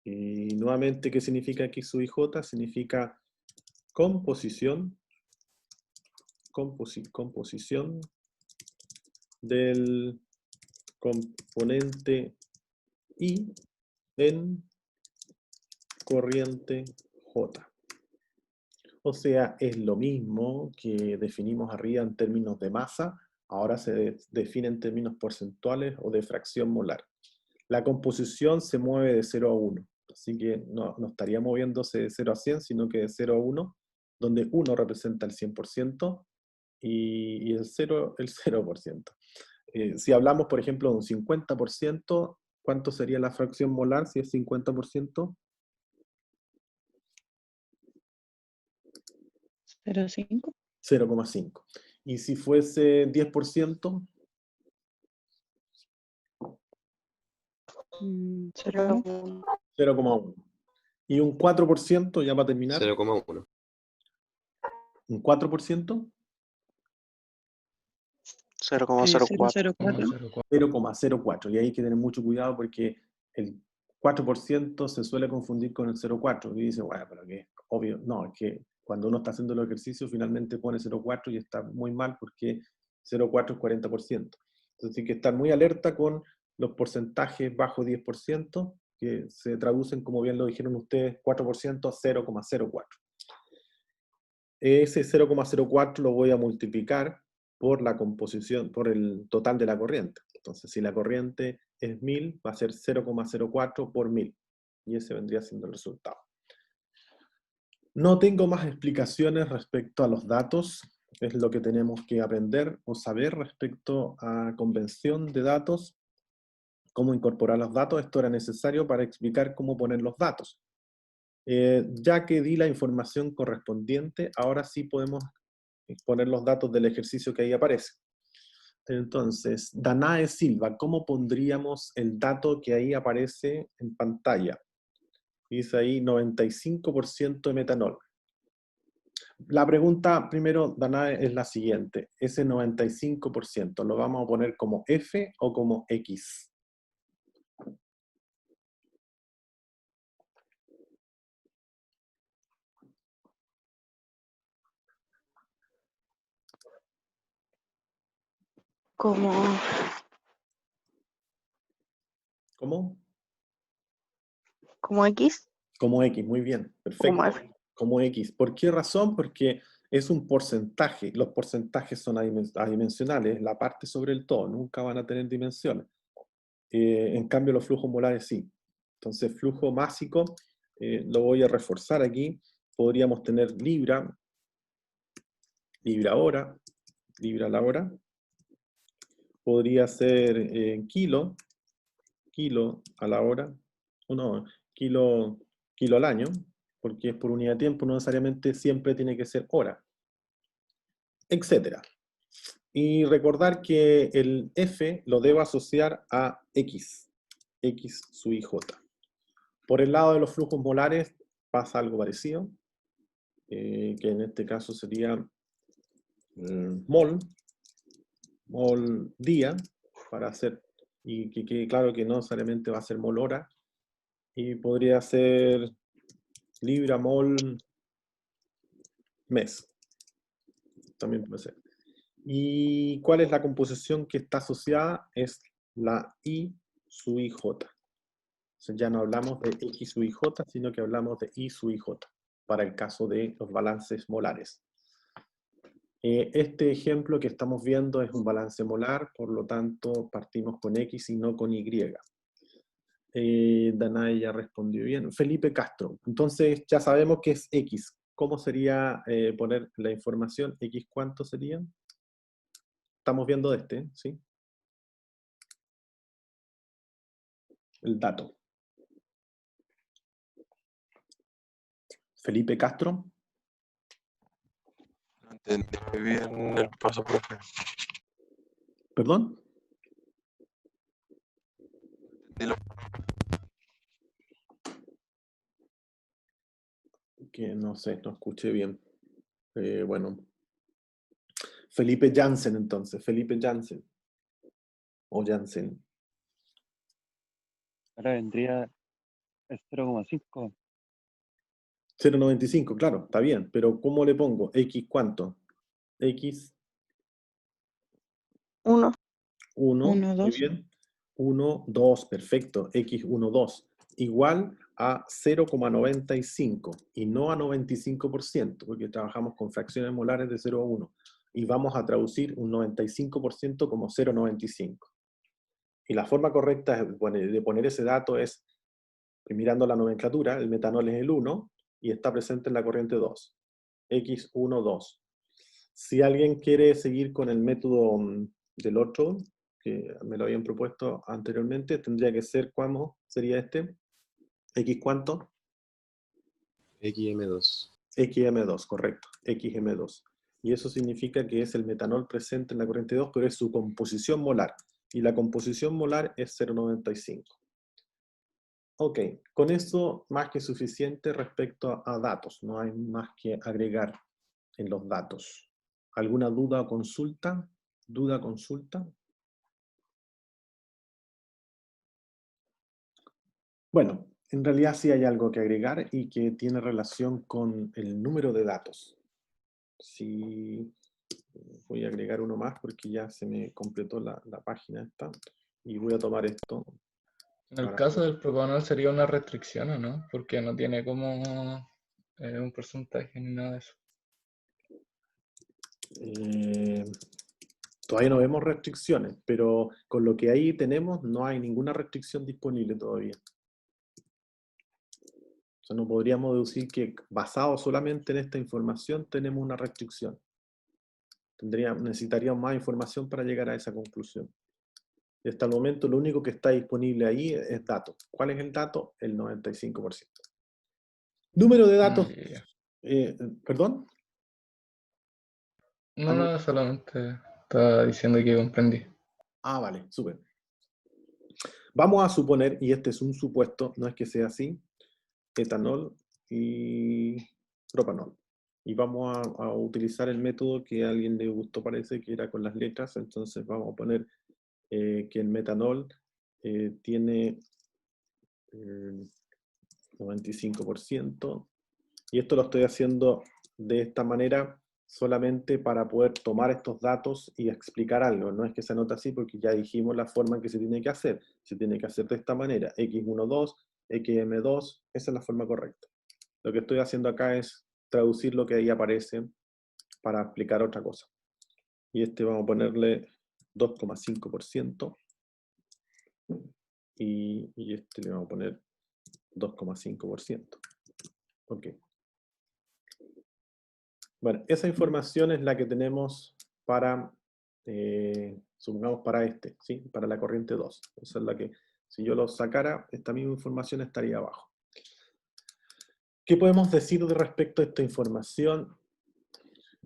Y nuevamente, ¿qué significa x sub i j? Significa composición del componente I en corriente J. O sea, es lo mismo que definimos arriba en términos de masa, ahora se define en términos porcentuales o de fracción molar. La composición se mueve de 0 a 1, así que no estaría moviéndose de 0 a 100, sino que de 0 a 1, donde 1 representa el 100% y el 0 el 0%. Si hablamos, por ejemplo, de un 50%, ¿cuánto sería la fracción molar si es 50%? 0,5. 0,5. Y si fuese 10%, 0,1. 0,1. Y un 4%, ya para terminar, 0,1. un 4%, 0,04. 0,04. 0,04. Y ahí hay que tener mucho cuidado porque el 4% se suele confundir con el 0,4. Y dice, bueno, pero que obvio. No, es que cuando uno está haciendo los ejercicios, finalmente pone 0,4 y está muy mal porque 0,4 es 40%. Entonces hay que estar muy alerta con los porcentajes bajo 10%, que se traducen, como bien lo dijeron ustedes, 4%, 0,04. Ese 0,04 lo voy a multiplicar por la composición, por el total de la corriente. Entonces, si la corriente es 1000, va a ser 0,04 por 1000. Y ese vendría siendo el resultado. No tengo más explicaciones respecto a los datos. Es lo que tenemos que aprender o saber respecto a convención de datos, cómo incorporar los datos. Esto era necesario para explicar cómo poner los datos. Ya que di la información correspondiente, ahora sí podemos poner los datos del ejercicio que ahí aparece. Entonces, Danae Silva, ¿cómo pondríamos el dato que ahí aparece en pantalla? Dice ahí 95% de metanol. La pregunta primero, Danae, es la siguiente. Ese 95%, ¿lo vamos a poner como F o como X? Como ¿Cómo? X, Como X, muy bien, como perfecto. F. Como X. ¿Por qué razón? Porque es un porcentaje. Los porcentajes son adimensionales, la parte sobre el todo, nunca van a tener dimensiones. En cambio, los flujos molares sí. Entonces, flujo másico, lo voy a reforzar aquí. Podríamos tener libra hora, libra a la hora. Podría ser kilo a la hora. O no, kilo al año, porque es por unidad de tiempo, no necesariamente siempre tiene que ser hora, etcétera. Y recordar que el F lo debo asociar a X sub IJ. Por el lado de los flujos molares pasa algo parecido, que en este caso sería mol día, para hacer, y que quede claro que no necesariamente va a ser mol hora, y podría ser libra mol mes. También puede ser. ¿Y cuál es la composición que está asociada? Es la I sub IJ. Entonces ya no hablamos de X sub IJ, sino que hablamos de I sub IJ, para el caso de los balances molares. Este ejemplo que estamos viendo es un balance molar, por lo tanto partimos con X y no con Y. Danae ya respondió bien. Felipe Castro. Entonces ya sabemos que es X. ¿Cómo sería poner la información? ¿X cuánto sería? Estamos viendo este, ¿sí? El dato. Felipe Castro. No entendí muy bien el paso, profe. ¿Perdón? Que no sé, no escuché bien. Bueno. Felipe Jansen, entonces. Felipe Jansen. O Jansen. Ahora vendría el 0,5. 0,95, claro, está bien. Pero ¿cómo le pongo? ¿X cuánto? X 1. 1, 1, muy 2. bien. 1, 2, perfecto. X 1, 2. Igual a 0,95 y no a 95%, porque trabajamos con fracciones molares de 0 a 1. Y vamos a traducir un 95% como 0,95. Y la forma correcta de poner ese dato es, mirando la nomenclatura, el metanol es el 1 y está presente en la corriente 2. X1, 2. Si alguien quiere seguir con el método del otro, que me lo habían propuesto anteriormente, tendría que ser, ¿cómo sería este? ¿X cuánto? XM2. XM2, correcto. XM2. Y eso significa que es el metanol presente en la corriente 2, pero es su composición molar. Y la composición molar es 0,95. Ok, con eso más que suficiente respecto a datos. No hay más que agregar en los datos. ¿Alguna duda o consulta? ¿Duda, consulta? Bueno, en realidad sí hay algo que agregar y que tiene relación con el número de datos. Sí, voy a agregar uno más porque ya se me completó la página esta. Y voy a tomar esto. En el caso del propanol sería una restricción, ¿o no? Porque no tiene como un porcentaje ni nada de eso. Todavía no vemos restricciones, pero con lo que ahí tenemos no hay ninguna restricción disponible todavía. O sea, no podríamos deducir que basado solamente en esta información tenemos una restricción. Necesitaríamos más información para llegar a esa conclusión. Y hasta el momento lo único que está disponible ahí es datos. ¿Cuál es el dato? El 95%. Número de datos. ¿Perdón? No, solamente estaba diciendo que comprendí. Ah, vale, súper. Vamos a suponer, y este es un supuesto, no es que sea así, etanol y propanol. Y vamos a utilizar el método que a alguien le gustó, parece, que era con las letras. Entonces vamos a poner que el metanol tiene 95%. Y esto lo estoy haciendo de esta manera solamente para poder tomar estos datos y explicar algo. No es que se anote así porque ya dijimos la forma en que se tiene que hacer. Se tiene que hacer de esta manera. X12, XM2, esa es la forma correcta. Lo que estoy haciendo acá es traducir lo que ahí aparece para explicar otra cosa. Y este vamos a ponerle 2,5%. Y este le vamos a poner 2,5%. Ok. Bueno, esa información es la que tenemos para, supongamos para este, ¿sí? Para la corriente 2. Esa es la que, si yo lo sacara, esta misma información estaría abajo. ¿Qué podemos decir de respecto a esta información?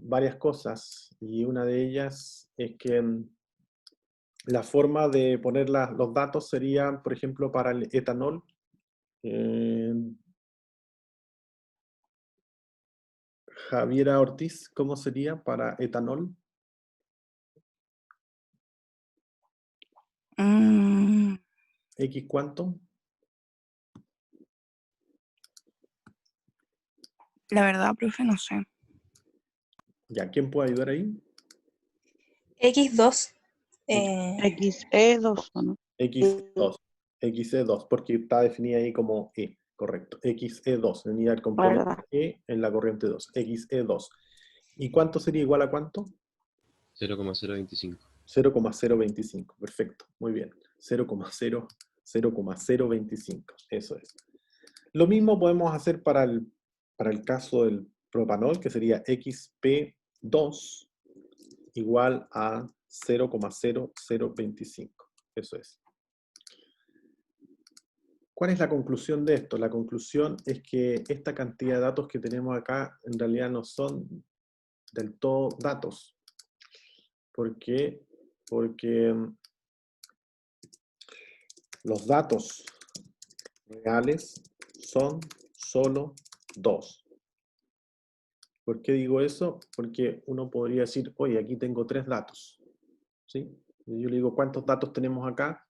Varias cosas, y una de ellas es que la forma de poner los datos sería, por ejemplo, para el etanol. Javiera Ortiz, ¿cómo sería para etanol? ¿X cuánto? La verdad, profe, no sé. Ya, ¿quién puede ayudar ahí? X2. XE2, ¿o no? XE2. XE2, porque está definida ahí como E, correcto. XE2, venía el componente ¿Verdad? E en la corriente 2. XE2. ¿Y cuánto sería igual a cuánto? 0,025. 0,025, perfecto, muy bien. 0,025, eso es. Lo mismo podemos hacer para el caso del propanol, que sería XP2 igual a 0,0025, eso es. ¿Cuál es la conclusión de esto? La conclusión es que esta cantidad de datos que tenemos acá en realidad no son del todo datos. ¿Por qué? Porque los datos reales son solo 2. ¿Por qué digo eso? Porque uno podría decir, oye, aquí tengo 3 datos. ¿Sí? Y yo le digo, ¿cuántos datos tenemos acá?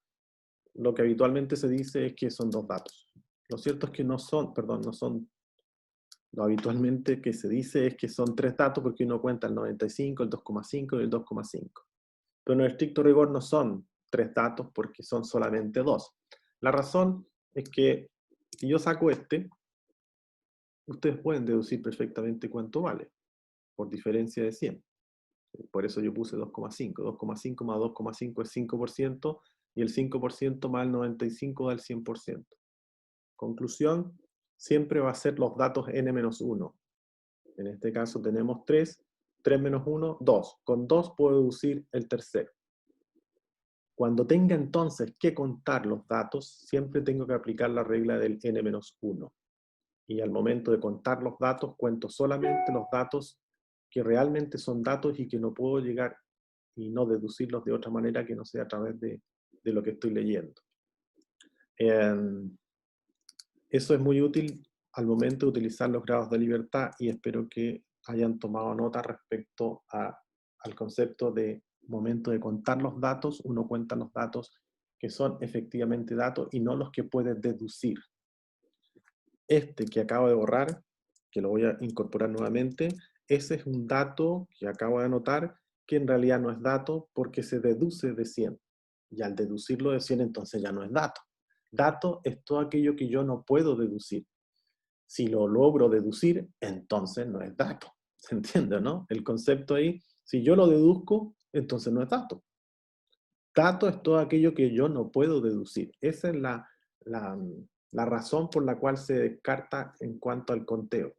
Lo que habitualmente se dice es que son 2 datos. Lo cierto es que no son, lo habitualmente que se dice es que son 3 datos porque uno cuenta el 95, el 2,5 y el 2,5. Pero en el estricto rigor no son 3 datos porque son solamente 2. La razón es que si yo saco este, ustedes pueden deducir perfectamente cuánto vale, por diferencia de 100. Por eso yo puse 2,5. 2,5 más 2,5 es 5%, y el 5% más el 95 da el 100%. Conclusión, siempre va a ser los datos n-1. En este caso tenemos 3, 3 menos 1, 2. Con 2 puedo deducir el tercero. Cuando tenga entonces que contar los datos, siempre tengo que aplicar la regla del n-1. Y al momento de contar los datos, cuento solamente los datos que realmente son datos y que no puedo llegar y no deducirlos de otra manera que no sea a través de lo que estoy leyendo. Eso es muy útil al momento de utilizar los grados de libertad y espero que hayan tomado nota respecto al concepto de momento de contar los datos. Uno cuenta los datos que son efectivamente datos y no los que puedes deducir. Este que acabo de borrar, que lo voy a incorporar nuevamente, ese es un dato que acabo de anotar que en realidad no es dato porque se deduce de 100. Y al deducirlo de 100 entonces ya no es dato. Dato es todo aquello que yo no puedo deducir. Si lo logro deducir, entonces no es dato. ¿Se entiende, no? El concepto ahí, si yo lo deduzco, entonces no es dato. Dato es todo aquello que yo no puedo deducir. Esa es la razón por la cual se descarta en cuanto al conteo.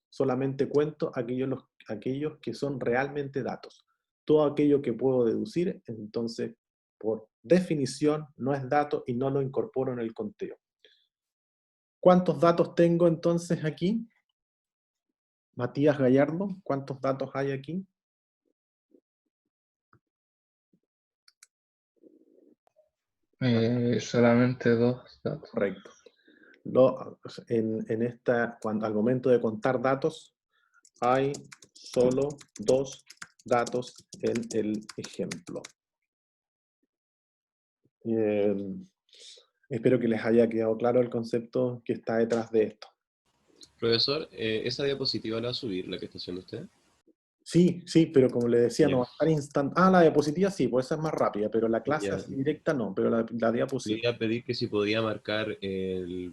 Solamente cuento aquellos que son realmente datos. Todo aquello que puedo deducir, entonces, por definición, no es dato y no lo incorporo en el conteo. ¿Cuántos datos tengo entonces aquí? Matías Gallardo, ¿cuántos datos hay aquí? Solamente 2 datos. Correcto. Al momento de contar datos, hay solo 2 datos en el ejemplo. Espero que les haya quedado claro el concepto que está detrás de esto. Profesor, ¿esa diapositiva la va a subir, la que está haciendo usted? Sí, pero como le decía, Ya. no va a estar instantáneo. La diapositiva sí, pues esa es más rápida, pero la clase Ya. así directa no, pero la diapositiva. Quería pedir que si podía marcar el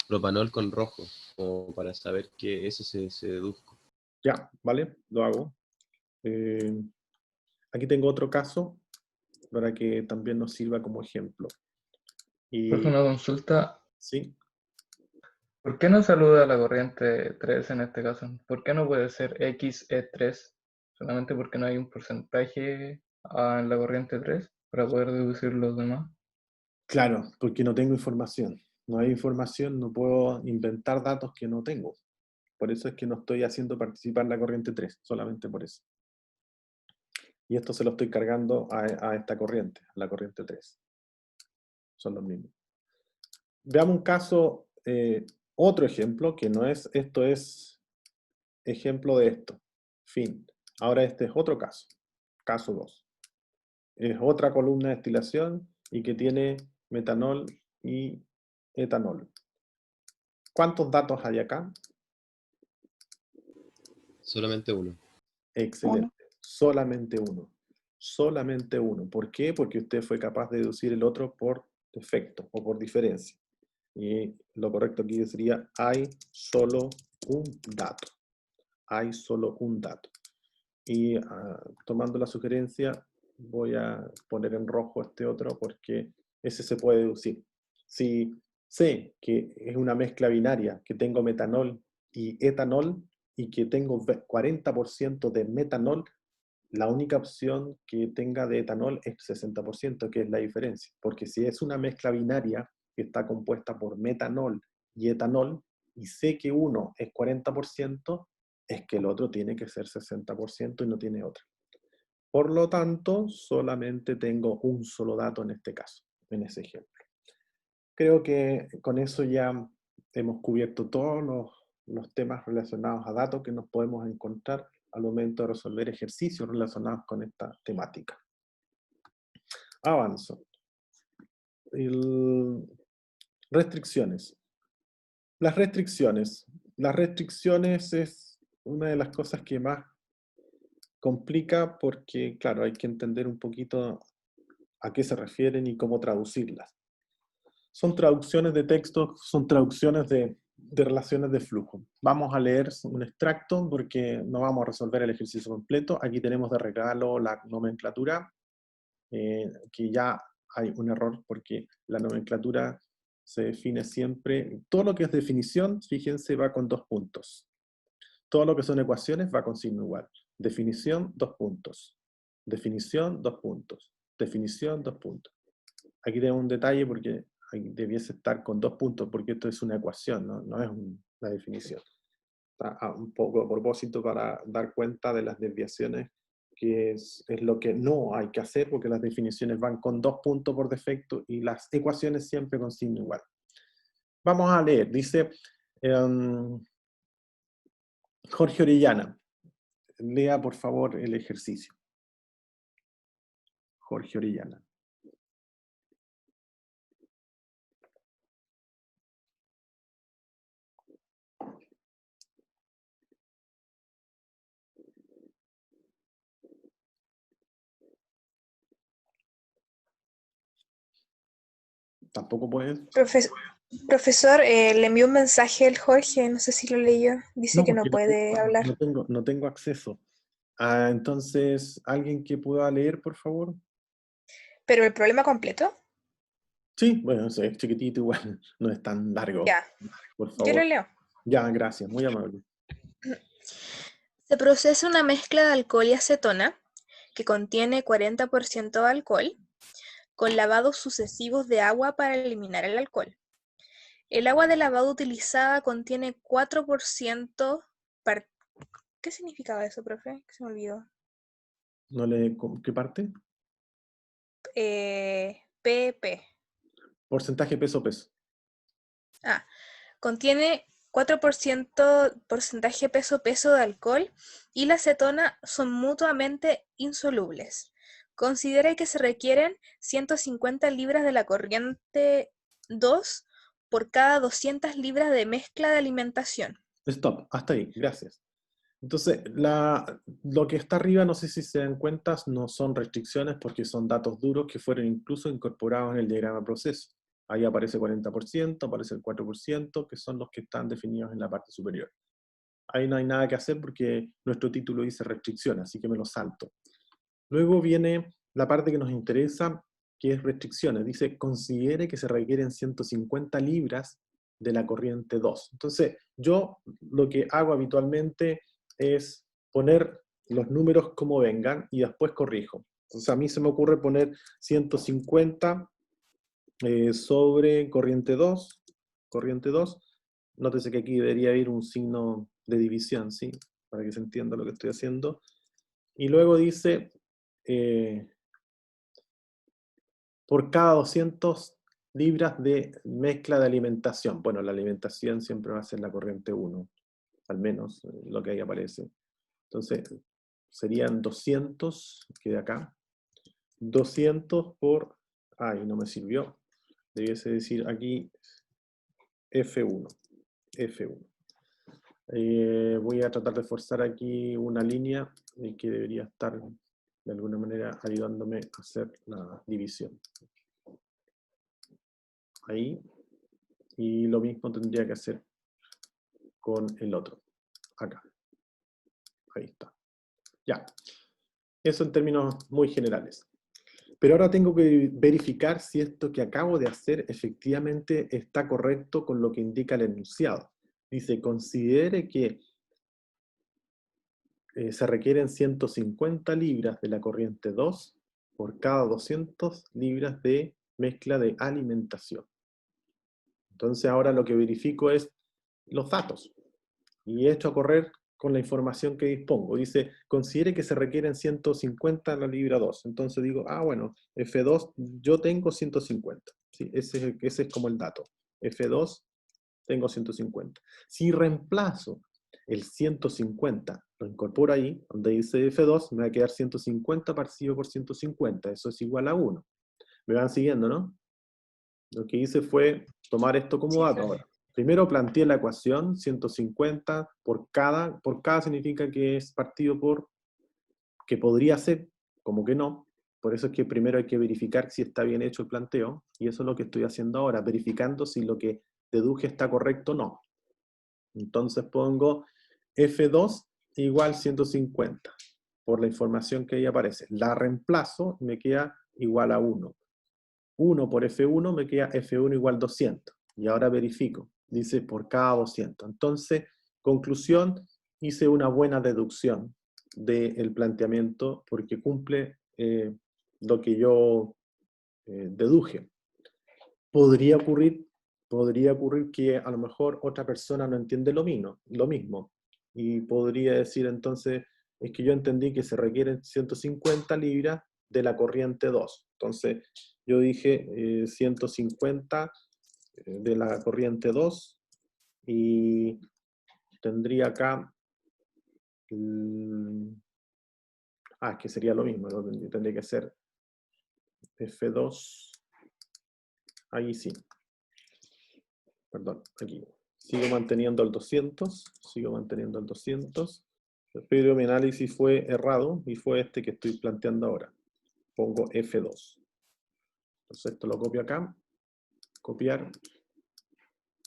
propanol con rojo, como para saber que ese se deduzco. Ya, ¿vale? Lo hago. Aquí tengo otro caso para que también nos sirva como ejemplo. Profe, Y, una consulta. ¿sí? ¿Por qué no saluda la corriente 3 en este caso? ¿Por qué no puede ser XE3? Solamente porque no hay un porcentaje en la corriente 3 para poder deducir los demás. Claro, porque no tengo información. No hay información, no puedo inventar datos que no tengo. Por eso es que no estoy haciendo participar la corriente 3, solamente por eso. Y esto se lo estoy cargando a esta corriente, a la corriente 3. Son los mismos. Veamos un caso, otro ejemplo, que no es, esto es ejemplo de esto. Fin. Ahora este es otro caso. Caso 2. Es otra columna de destilación y que tiene metanol y etanol. ¿Cuántos datos hay acá? Solamente uno. Excelente. Uno. Solamente uno. Solamente uno. ¿Por qué? Porque usted fue capaz de deducir el otro por defecto o por diferencia. Y lo correcto aquí sería, hay solo un dato. Hay solo un dato. Y tomando la sugerencia, voy a poner en rojo este otro porque ese se puede deducir. Si sé que es una mezcla binaria, que tengo metanol y etanol, y que tengo 40% de metanol, la única opción que tenga de etanol es 60%, que es la diferencia. Porque si es una mezcla binaria que está compuesta por metanol y etanol, y sé que uno es 40%, es que el otro tiene que ser 60% y no tiene otra. Por lo tanto, solamente tengo un solo dato en este caso, en ese ejemplo. Creo que con eso ya hemos cubierto todos los temas relacionados a datos que nos podemos encontrar al momento de resolver ejercicios relacionados con esta temática. Avanzo. Restricciones. Las restricciones es una de las cosas que más complica porque, claro, hay que entender un poquito a qué se refieren y cómo traducirlas. Son traducciones de texto, son traducciones de relaciones de flujo. Vamos a leer un extracto porque no vamos a resolver el ejercicio completo. Aquí tenemos de regalo la nomenclatura, que ya hay un error porque la nomenclatura se define siempre, todo lo que es definición, fíjense, va con 2 puntos. Todo lo que son ecuaciones va con signo igual. Definición, 2 puntos. Definición, 2 puntos. Definición, 2 puntos. Aquí tenemos un detalle porque debiese estar con 2 puntos, porque esto es una ecuación, no es una definición. Está un poco a propósito para dar cuenta de las desviaciones, que es lo que no hay que hacer, porque las definiciones van con 2 puntos por defecto y las ecuaciones siempre con signo igual. Vamos a leer, dice Jorge Orellana. Lea por favor el ejercicio. Jorge Orellana. Tampoco puedes. Profesor, le envió un mensaje el Jorge, no sé si lo leyó. Dice que no porque puede hablar. no tengo acceso. Entonces, ¿alguien que pueda leer, por favor? ¿Pero el problema completo? Sí, bueno, es chiquitito igual, no es tan largo. Ya, Por yo favor. lo leo. Ya, gracias, muy amable. Se procesa una mezcla de alcohol y acetona que contiene 40% de alcohol con lavados sucesivos de agua para eliminar el alcohol. El agua de lavado utilizada contiene 4%. ¿Qué significaba eso, profe? Que se me olvidó. ¿Qué parte? PP. Porcentaje peso-peso. Contiene 4% porcentaje peso-peso de alcohol y la acetona son mutuamente insolubles. Considere que se requieren 150 libras de la corriente 2 por cada 200 libras de mezcla de alimentación. Stop, hasta ahí, gracias. Entonces, lo que está arriba, no sé si se dan cuenta, no son restricciones porque son datos duros que fueron incluso incorporados en el diagrama proceso. Ahí aparece 40%, aparece el 4%, que son los que están definidos en la parte superior. ahí no hay nada que hacer porque nuestro título dice restricción, así que me lo salto. Luego viene la parte que nos interesa, que es restricciones. Dice, considere que se requieren 150 libras de la corriente 2. Entonces, yo lo que hago habitualmente es poner los números como vengan y después corrijo. Entonces, a mí se me ocurre poner 150 sobre corriente 2. Nótese que aquí debería ir un signo de división, ¿sí? Para que se entienda lo que estoy haciendo. Y luego dice, por cada 200 libras de mezcla de alimentación. Bueno, la alimentación siempre va a ser la corriente 1, al menos lo que ahí aparece. Entonces, serían 200, que de acá, 200 por, ay, no me sirvió, debiese decir aquí F1. Voy a tratar de forzar aquí una línea que debería estar de alguna manera ayudándome a hacer la división. Ahí. Y lo mismo tendría que hacer con el otro. Acá. Ahí está. Ya. Eso en términos muy generales. Pero ahora tengo que verificar si esto que acabo de hacer efectivamente está correcto con lo que indica el enunciado. Dice, considere que se requieren 150 libras de la corriente 2 por cada 200 libras de mezcla de alimentación. Entonces ahora lo que verifico es los datos. Y esto a correr con la información que dispongo. Dice, considere que se requieren 150 en la libra 2. Entonces digo, bueno, F2 yo tengo 150. ¿Sí? Ese es como el dato. F2 tengo 150. Si reemplazo el 150, lo incorporo ahí, donde dice F2, me va a quedar 150 partido por 150. Eso es igual a 1. Me van siguiendo, ¿no? Lo que hice fue tomar esto como dato ahora. Primero planteé la ecuación, 150 por cada significa que es partido por, que podría ser, como que no. Por eso es que primero hay que verificar si está bien hecho el planteo, y eso es lo que estoy haciendo ahora, verificando si lo que deduje está correcto o no. Entonces pongo F2 igual 150, por la información que ahí aparece. La reemplazo, me queda igual a 1. 1 por F1 me queda F1 igual 200. Y ahora verifico. Dice por cada 200. Entonces, conclusión, hice una buena deducción del planteamiento porque cumple lo que yo deduje. Podría ocurrir que a lo mejor otra persona no entiende lo mismo. Y podría decir entonces, es que yo entendí que se requieren 150 libras de la corriente 2. Entonces, yo dije 150 de la corriente 2 y tendría acá, que sería lo mismo, ¿no? Tendría que ser F2, ahí sí, perdón, aquí. Sigo manteniendo el 200, pero mi análisis fue errado y fue este que estoy planteando ahora. Pongo F2. Entonces esto lo copio acá, copiar,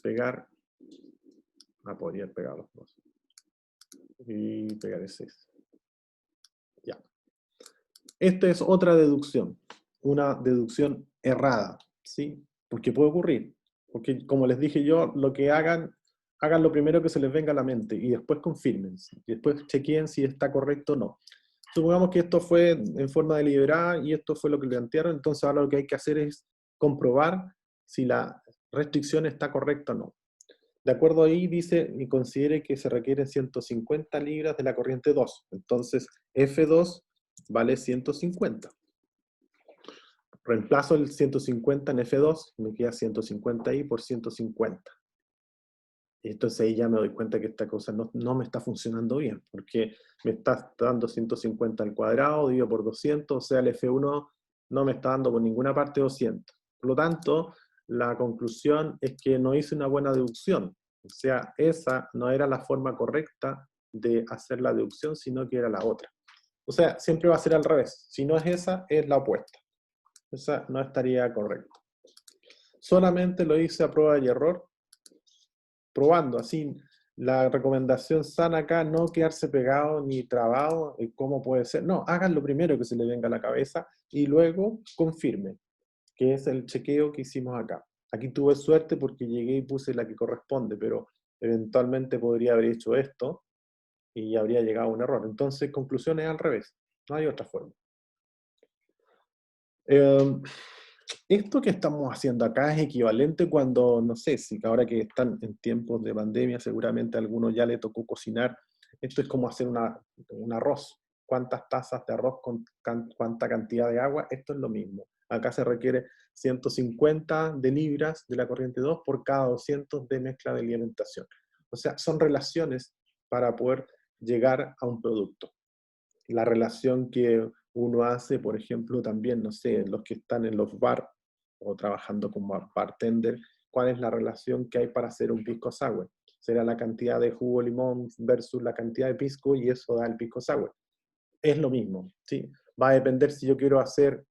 pegar, podría pegar los dos. Y pegar el 6. Ya. Esta es otra deducción, una deducción errada, ¿sí? Porque puede ocurrir. Porque como les dije yo, lo que hagan lo primero que se les venga a la mente y después confirmen. Y después chequeen si está correcto o no. Supongamos que esto fue en forma deliberada y esto fue lo que plantearon, entonces ahora lo que hay que hacer es comprobar si la restricción está correcta o no. De acuerdo ahí dice, y considere que se requieren 150 libras de la corriente 2. Entonces, F2 vale 150. Reemplazo el 150 en F2, me queda 150 ahí por 150. Entonces ahí ya me doy cuenta que esta cosa no me está funcionando bien, porque me está dando 150 al cuadrado, dividido por 200, o sea, el F1 no me está dando por ninguna parte 200. Por lo tanto, la conclusión es que no hice una buena deducción. O sea, esa no era la forma correcta de hacer la deducción, sino que era la otra. O sea, siempre va a ser al revés. Si no es esa, es la opuesta. Esa no estaría correcta. Solamente lo hice a prueba y error, probando así, La recomendación sana acá, no quedarse pegado ni trabado, ¿cómo puede ser? No, hagan lo primero que se le venga a la cabeza y luego confirmen, que es el chequeo que hicimos acá. Aquí tuve suerte porque llegué y puse la que corresponde, pero eventualmente podría haber hecho esto y habría llegado a un error. Entonces, conclusión es al revés, no hay otra forma. Esto que estamos haciendo acá es equivalente cuando, no sé, si ahora que están en tiempos de pandemia, seguramente a algunos ya le tocó cocinar. Esto es como hacer un arroz. ¿Cuántas tazas de arroz con cuánta cantidad de agua? Esto es lo mismo. Acá se requiere 150 de libras de la corriente 2 por cada 200 de mezcla de alimentación. O sea, son relaciones para poder llegar a un producto. La relación que uno hace, por ejemplo, también, no sé, los que están en los bar o trabajando como bartender, ¿cuál es la relación que hay para hacer un pisco sour? Será la cantidad de jugo de limón versus la cantidad de pisco y eso da el pisco sour. Es lo mismo, ¿sí? Va a depender si yo quiero hacer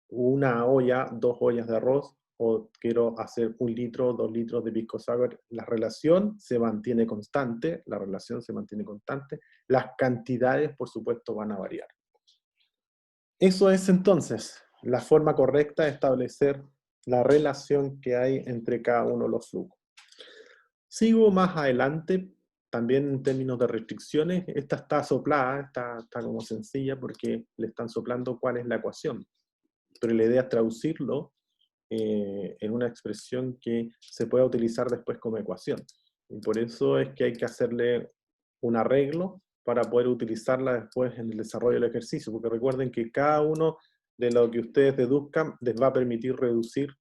una olla, 2 ollas de arroz, o quiero hacer 1 litro, 2 litros de pisco sour. La relación se mantiene constante, las cantidades, por supuesto, van a variar. Eso es entonces la forma correcta de establecer la relación que hay entre cada uno de los flujos. Sigo más adelante, también en términos de restricciones. Esta está soplada, está como sencilla porque le están soplando cuál es la ecuación. Pero la idea es traducirlo en una expresión que se pueda utilizar después como ecuación. Y por eso es que hay que hacerle un arreglo para poder utilizarla después en el desarrollo del ejercicio, porque recuerden que cada uno de lo que ustedes deduzcan les va a permitir reducir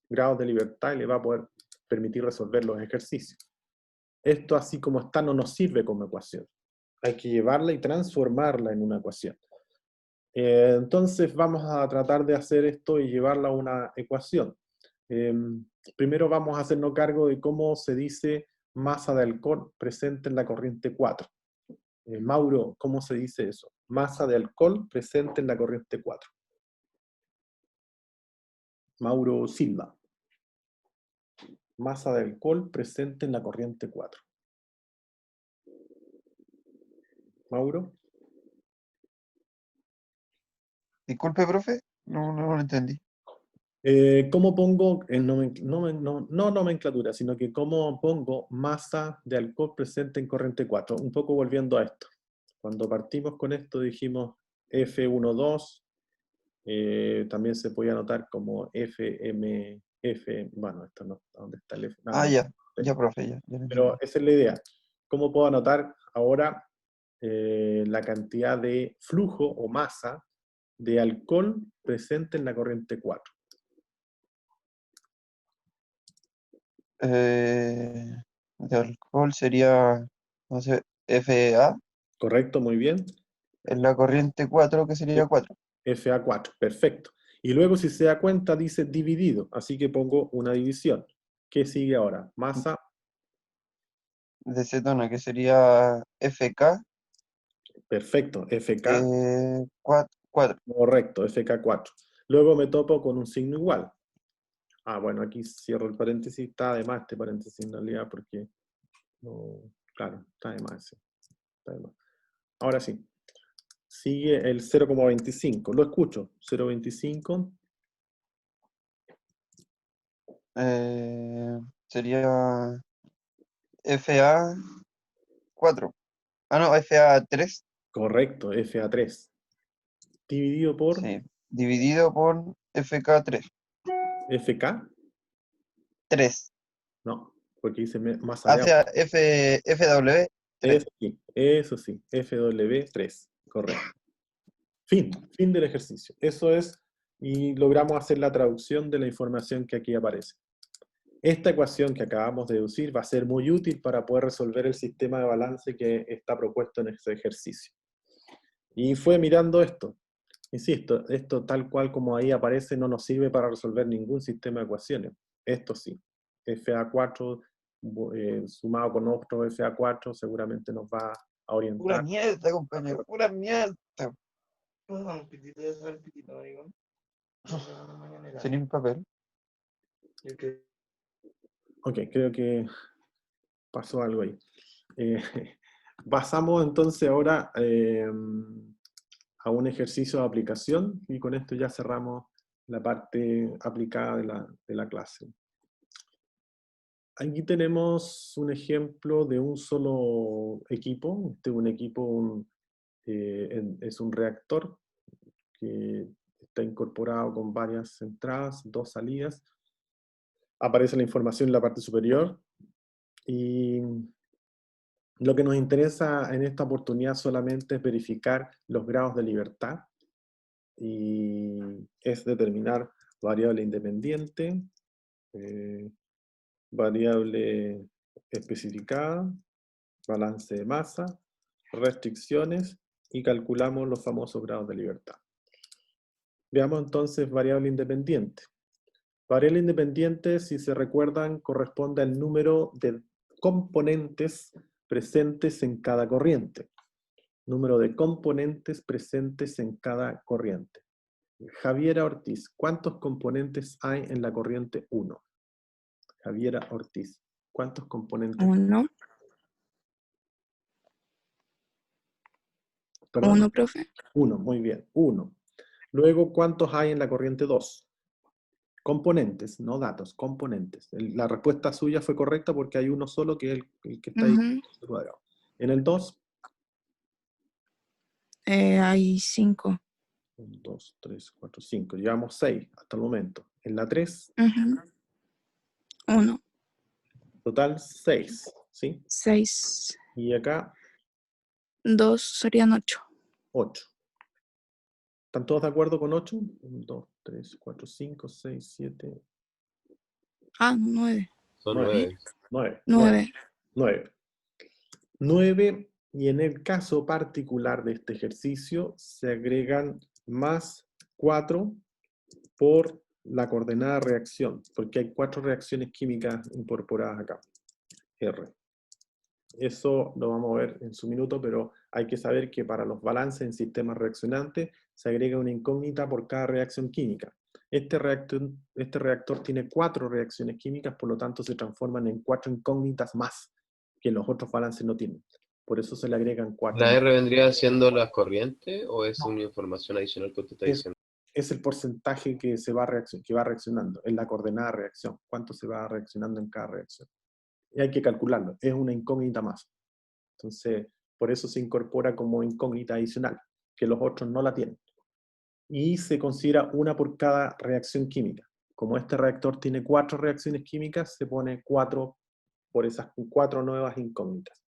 grados de libertad y les va a poder permitir resolver los ejercicios. Esto así como está no nos sirve como ecuación. Hay que llevarla y transformarla en una ecuación. Entonces vamos a tratar de hacer esto y llevarla a una ecuación. Primero vamos a hacernos cargo de cómo se dice masa de alcohol presente en la corriente 4. Mauro, ¿cómo se dice eso? Masa de alcohol presente en la corriente 4. Mauro Silva. Masa de alcohol presente en la corriente 4. Mauro. Disculpe, profe, no lo entendí. ¿Cómo pongo, no nomenclatura, sino que cómo pongo masa de alcohol presente en corriente 4? Un poco volviendo a esto. Cuando partimos con esto dijimos F12, también se podía anotar como FMF, bueno, esto no, ¿dónde está el F? Ya, profe, ya lo Pero entendí. esa es la idea. ¿Cómo puedo anotar ahora la cantidad de flujo o masa de alcohol presente en la corriente 4? De alcohol sería, no sé, FA, ¿Correcto? Muy bien. en la corriente 4, que sería 4. FA4, perfecto. Y luego si se da cuenta dice dividido, así que pongo una división. ¿Qué sigue ahora? Masa, De cetona, que sería FK, perfecto, FK, 4. correcto, FK4. Luego me topo con un signo igual. Ah, bueno, aquí cierro el paréntesis, está de más este paréntesis en realidad porque, no, claro, está de más, sí, está de más. Ahora sí, sigue el 0,25, lo escucho, 0,25. Sería FA4. Ah, no, FA3. Correcto, FA3. Dividido por Sí, dividido por FK3. FK, 3. no, porque dice masa de O sea, agua. FW3. Eso sí, FW3, correcto. Fin del ejercicio. Eso es, y logramos hacer la traducción de la información que aquí aparece. Esta ecuación que acabamos de deducir va a ser muy útil para poder resolver el sistema de balance que está propuesto en este ejercicio. Y fue mirando esto. Insisto, esto tal cual como ahí aparece no nos sirve para resolver ningún sistema de ecuaciones. Esto sí, FA4 sumado con otro FA4 seguramente nos va a Pura orientar. mierda, compañero, pura mierda. Sería un papel. Ok, creo que pasó algo ahí. Pasamos entonces ahora a un ejercicio de aplicación y con esto ya cerramos la parte aplicada de la clase. Aquí tenemos un ejemplo de un solo equipo. Este es un equipo, es un reactor que está incorporado con varias entradas, 2 salidas. Aparece la información en la parte superior. Y lo que nos interesa en esta oportunidad solamente es verificar los grados de libertad. Y es determinar variable independiente, variable especificada, balance de masa, restricciones y calculamos los famosos grados de libertad. Veamos entonces variable independiente. Variable independiente, si se recuerdan, corresponde al número de componentes presentes en cada corriente. Número de componentes presentes en cada corriente. Javiera Ortiz, ¿cuántos componentes hay en la corriente 1? Javiera Ortiz, ¿cuántos componentes? 1. Perdón. 1, profe. 1, muy bien, 1. Luego, ¿cuántos hay en la corriente 2? Componentes, no datos, componentes. La respuesta suya fue correcta porque hay uno solo que es el que está ahí. En el 2. Hay 5. 1, 2, 3, 4, 5. Llevamos 6 hasta el momento. En la 3. 1. Total 6, ¿sí? 6. Y acá 2 serían 8. 8. ¿Están todos de acuerdo con 8? 1, 2, 3, 4, 5, 6, 7. Ah, 9. Son 9. 9. 9. Y en el caso particular de este ejercicio se agregan más 4 por la coordenada reacción, porque hay 4 reacciones químicas incorporadas acá. R. Eso lo vamos a ver en su minuto, pero hay que saber que para los balances en sistemas reaccionantes se agrega una incógnita por cada reacción química. Este reactor tiene 4 reacciones químicas, por lo tanto se transforman en 4 incógnitas más que los otros balances no tienen. Por eso se le agregan 4. ¿La R vendría siendo las corrientes o es una información adicional que usted está diciendo? Es el porcentaje que va reaccionando, es la coordenada de reacción, cuánto se va reaccionando en cada reacción. Y hay que calcularlo, es una incógnita más. Entonces, por eso se incorpora como incógnita adicional, que los otros no la tienen. Y se considera una por cada reacción química. Como este reactor tiene 4 reacciones químicas, se pone 4 por esas 4 nuevas incógnitas.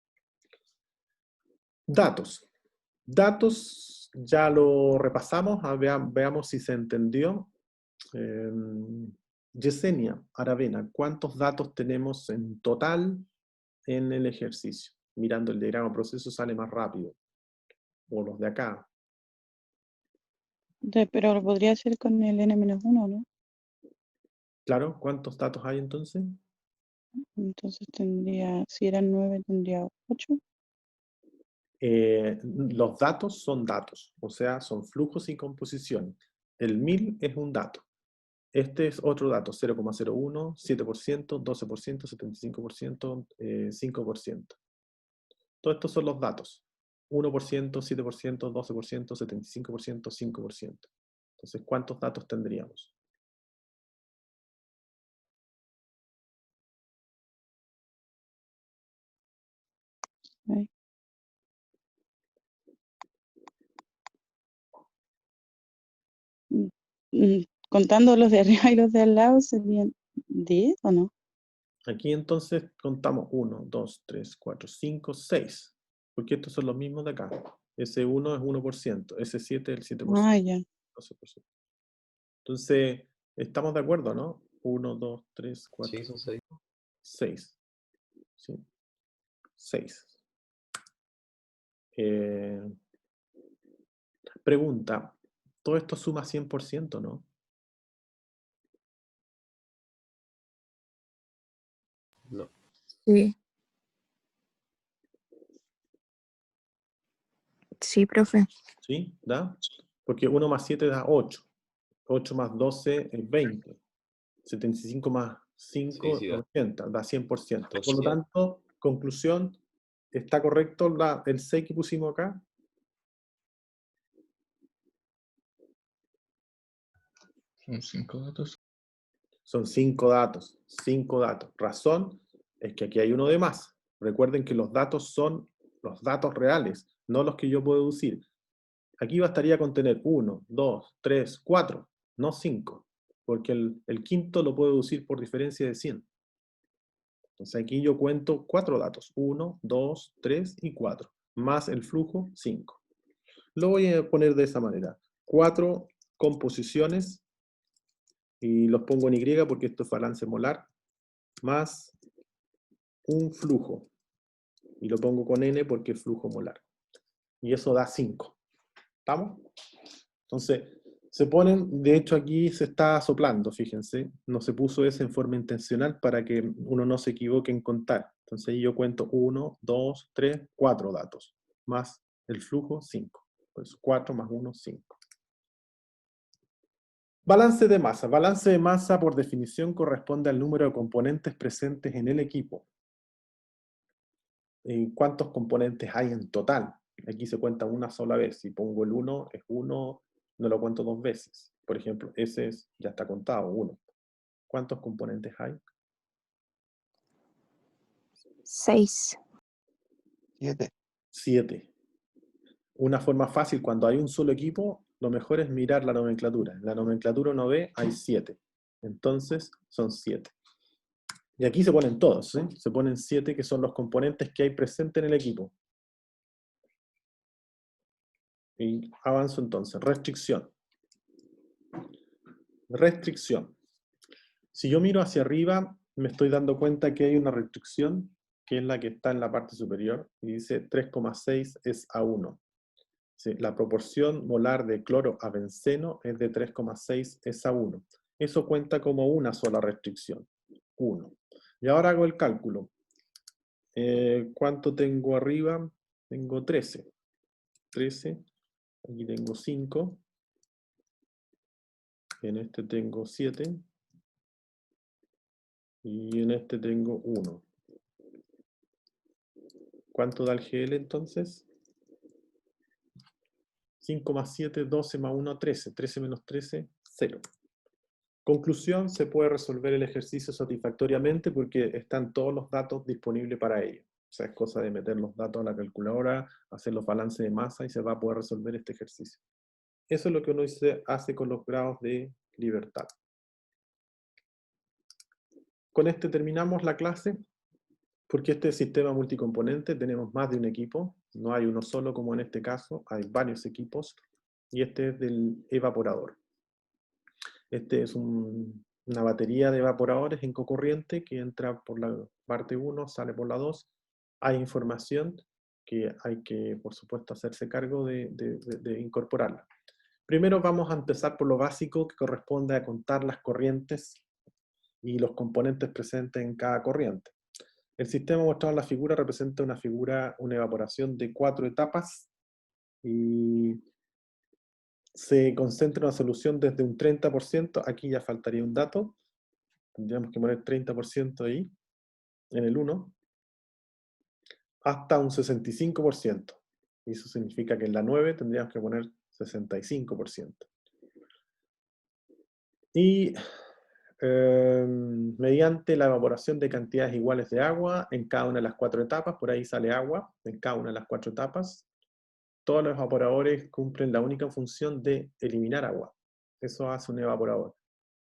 Datos. Datos, ya lo repasamos, veamos si se entendió. Yesenia Aravena, ¿cuántos datos tenemos en total en el ejercicio? Mirando el diagrama proceso sale más rápido. O los de acá. Pero lo podría hacer con el n-1, ¿no? Claro, ¿cuántos datos hay entonces? Entonces tendría, si eran 9, tendría 8. Los datos son datos, o sea, son flujos y composición. El 1000 es un dato. Este es otro dato, 0,01, 7%, 12%, 75%, 5%. Todos estos son los datos. 1%, 7%, 12%, 75%, 5%. Entonces, ¿cuántos datos tendríamos? Ahí. Contando los de arriba y los de al lado, ¿serían 10 o no? Aquí entonces contamos 1, 2, 3, 4, 5, 6. Porque estos son los mismos de acá. Ese 1 es 1%, ese 7 es el 7%. Ah, ya. 12%. Entonces, estamos de acuerdo, ¿no? 1, 2, 3, 4, Sí, son 6. 6. ¿Sí? 6. Pregunta, todo esto suma 100%, ¿no? No. Sí. Sí, profe. ¿Sí? ¿Da? Porque 1 más 7 da 8. 8 más 12 es 20. 75 más 5 Sí, da. 80, da 100%. Por lo 100. tanto, Conclusión, ¿está correcto el 6 que pusimos acá? Son 5 datos. Son 5 datos, 5 datos. Razón es que aquí hay uno de más. Recuerden que los datos son los datos reales, no los que yo puedo deducir. Aquí bastaría con tener 1, 2, 3, 4, no 5, porque el quinto lo puedo deducir por diferencia de 100. Entonces aquí yo cuento 4 datos, 1, 2, 3 y 4, más el flujo 5. Lo voy a poner de esa manera. 4 composiciones, y los pongo en Y porque esto es balance molar, más un flujo. Y lo pongo con N porque es flujo molar. Y eso da 5. ¿Estamos? Entonces, se ponen, de hecho aquí se está soplando, fíjense. No se puso eso en forma intencional para que uno no se equivoque en contar. Entonces ahí yo cuento 1, 2, 3, 4 datos. Más el flujo, 5. Pues 4 más 1, 5. Balance de masa. Balance de masa, por definición, corresponde al número de componentes presentes en el equipo. ¿Cuántos componentes hay en total? Aquí se cuenta una sola vez. Si pongo el 1, es 1, no lo cuento 2 veces. Por ejemplo, ese ya está contado, 1. ¿Cuántos componentes hay? 6. 7. 7. Una forma fácil, cuando hay un solo equipo, lo mejor es mirar la nomenclatura. En la nomenclatura uno ve, hay 7. Entonces, son 7. Y aquí se ponen todos, ¿sí? Se ponen 7 que son los componentes que hay presentes en el equipo. Y avanzo entonces. Restricción. Restricción. Si yo miro hacia arriba, me estoy dando cuenta que hay una restricción, que es la que está en la parte superior, y dice 3,6 es a 1. Sí, la proporción molar de cloro a benceno es de 3,6 es a 1. Eso cuenta como una sola restricción, 1. Y ahora hago el cálculo. ¿Cuánto tengo arriba? Tengo 13. 13. Aquí tengo 5. En este tengo 7. Y en este tengo 1. ¿Cuánto da el GL entonces? 5 más 7, 12 más 1, 13. 13 menos 13, 0. Conclusión, se puede resolver el ejercicio satisfactoriamente porque están todos los datos disponibles para ello. O sea, es cosa de meter los datos a la calculadora, hacer los balances de masa y se va a poder resolver este ejercicio. Eso es lo que uno hace con los grados de libertad. Con este terminamos la clase, porque este sistema multicomponente tenemos más de un equipo, no hay uno solo como en este caso, hay varios equipos, y este es del evaporador. Este es una batería de evaporadores en cocorriente que entra por la parte 1, sale por la 2. Hay información que hay que, por supuesto, hacerse cargo de incorporarla. Primero vamos a empezar por lo básico, que corresponde a contar las corrientes y los componentes presentes en cada corriente. El sistema mostrado en la figura representa una evaporación de 4 etapas y se concentra una solución desde un 30%, aquí ya faltaría un dato, tendríamos que poner 30% ahí, en el 1, hasta un 65%. Y eso significa que en la 9 tendríamos que poner 65%. Y mediante la evaporación de cantidades iguales de agua en cada una de las 4 etapas, por ahí sale agua en cada una de las 4 etapas, todos los evaporadores cumplen la única función de eliminar agua. Eso hace un evaporador.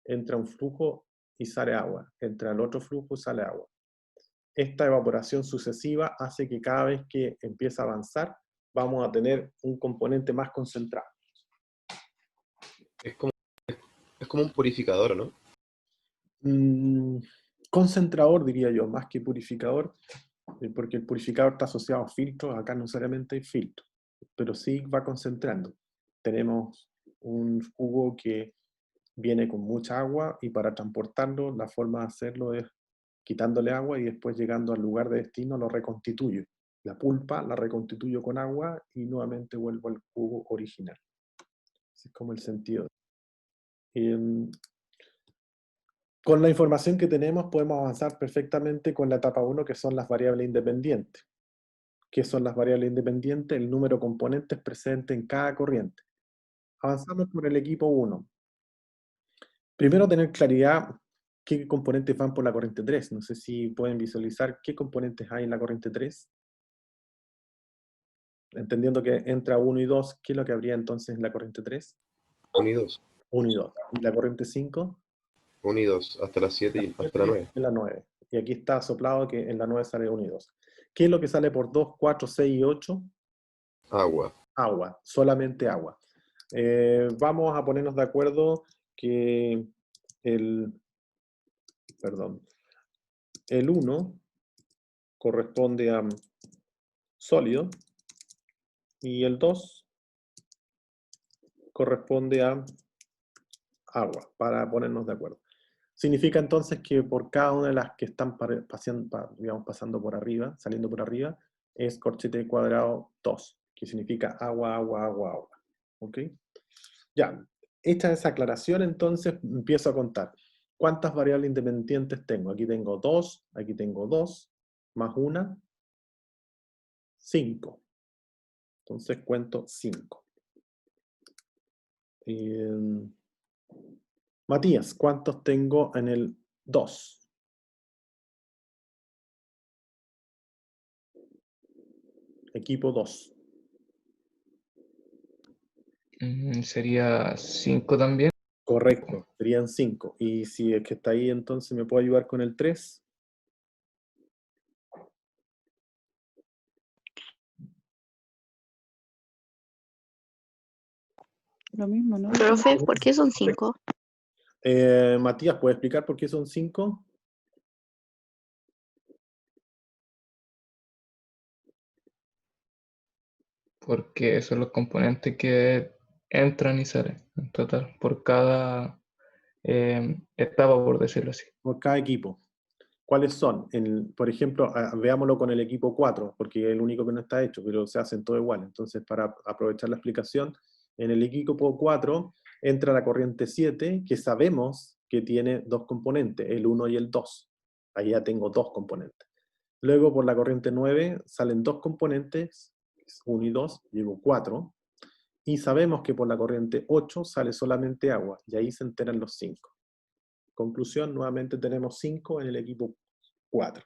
Entra un flujo y sale agua. Entra el otro flujo y sale agua. Esta evaporación sucesiva hace que cada vez que empieza a avanzar, vamos a tener un componente más concentrado. Es como un purificador, ¿no? Concentrador, diría yo, más que purificador, porque el purificador está asociado a filtros, acá no necesariamente hay filtros, pero sí va concentrando. Tenemos un jugo que viene con mucha agua y para transportarlo la forma de hacerlo es quitándole agua y después llegando al lugar de destino lo reconstituyo. La pulpa la reconstituyo con agua y nuevamente vuelvo al jugo original. Ese es como el sentido. Con la información que tenemos podemos avanzar perfectamente con la etapa 1, que son las variables independientes. ¿Qué son las variables independientes? El número de componentes presente en cada corriente. Avanzamos por el equipo 1. Primero tener claridad qué componentes van por la corriente 3. No sé si pueden visualizar qué componentes hay en la corriente 3. Entendiendo que entra 1 y 2, ¿qué es lo que habría entonces en la corriente 3? 1 y 2. 1 y 2. ¿Y la corriente 5? 1 y 2, hasta la 7 y hasta la 9. En la 9. Y aquí está soplado que en la 9 sale 1 y 2. ¿Qué es lo que sale por 2, 4, 6 y 8? Agua. Agua, solamente agua. Vamos a ponernos de acuerdo que el 1 corresponde a sólido y el 2 corresponde a agua, para ponernos de acuerdo. Significa entonces que por cada una de las que están pasando por arriba, saliendo por arriba, es corchete cuadrado 2, que significa agua, agua, agua, agua. ¿Ok? Ya, hecha esa aclaración, entonces empiezo a contar. ¿Cuántas variables independientes tengo? Aquí tengo 2, aquí tengo 2, más 1, 5. Entonces cuento 5. Matías, ¿cuántos tengo en el 2? Equipo 2. Sería 5 también. Correcto, serían 5. Y si es que está ahí, entonces me puede ayudar con el 3. Lo mismo, ¿no? Profe, ¿por qué son 5? Matías, ¿puede explicar por qué son 5? Porque son los componentes que entran y salen en total, por cada etapa, por decirlo así. Por cada equipo. ¿Cuáles son? Por ejemplo, veámoslo con el equipo 4, porque es el único que no está hecho, pero se hacen todo igual. Entonces, para aprovechar la explicación, en el equipo 4 entra la corriente 7, que sabemos que tiene dos componentes, el 1 y el 2. Ahí ya tengo dos componentes. Luego, por la corriente 9, salen dos componentes, 1 y 2, llevo 4. Y sabemos que por la corriente 8 sale solamente agua, y ahí se enteran los 5. Conclusión, nuevamente tenemos 5 en el equipo 4.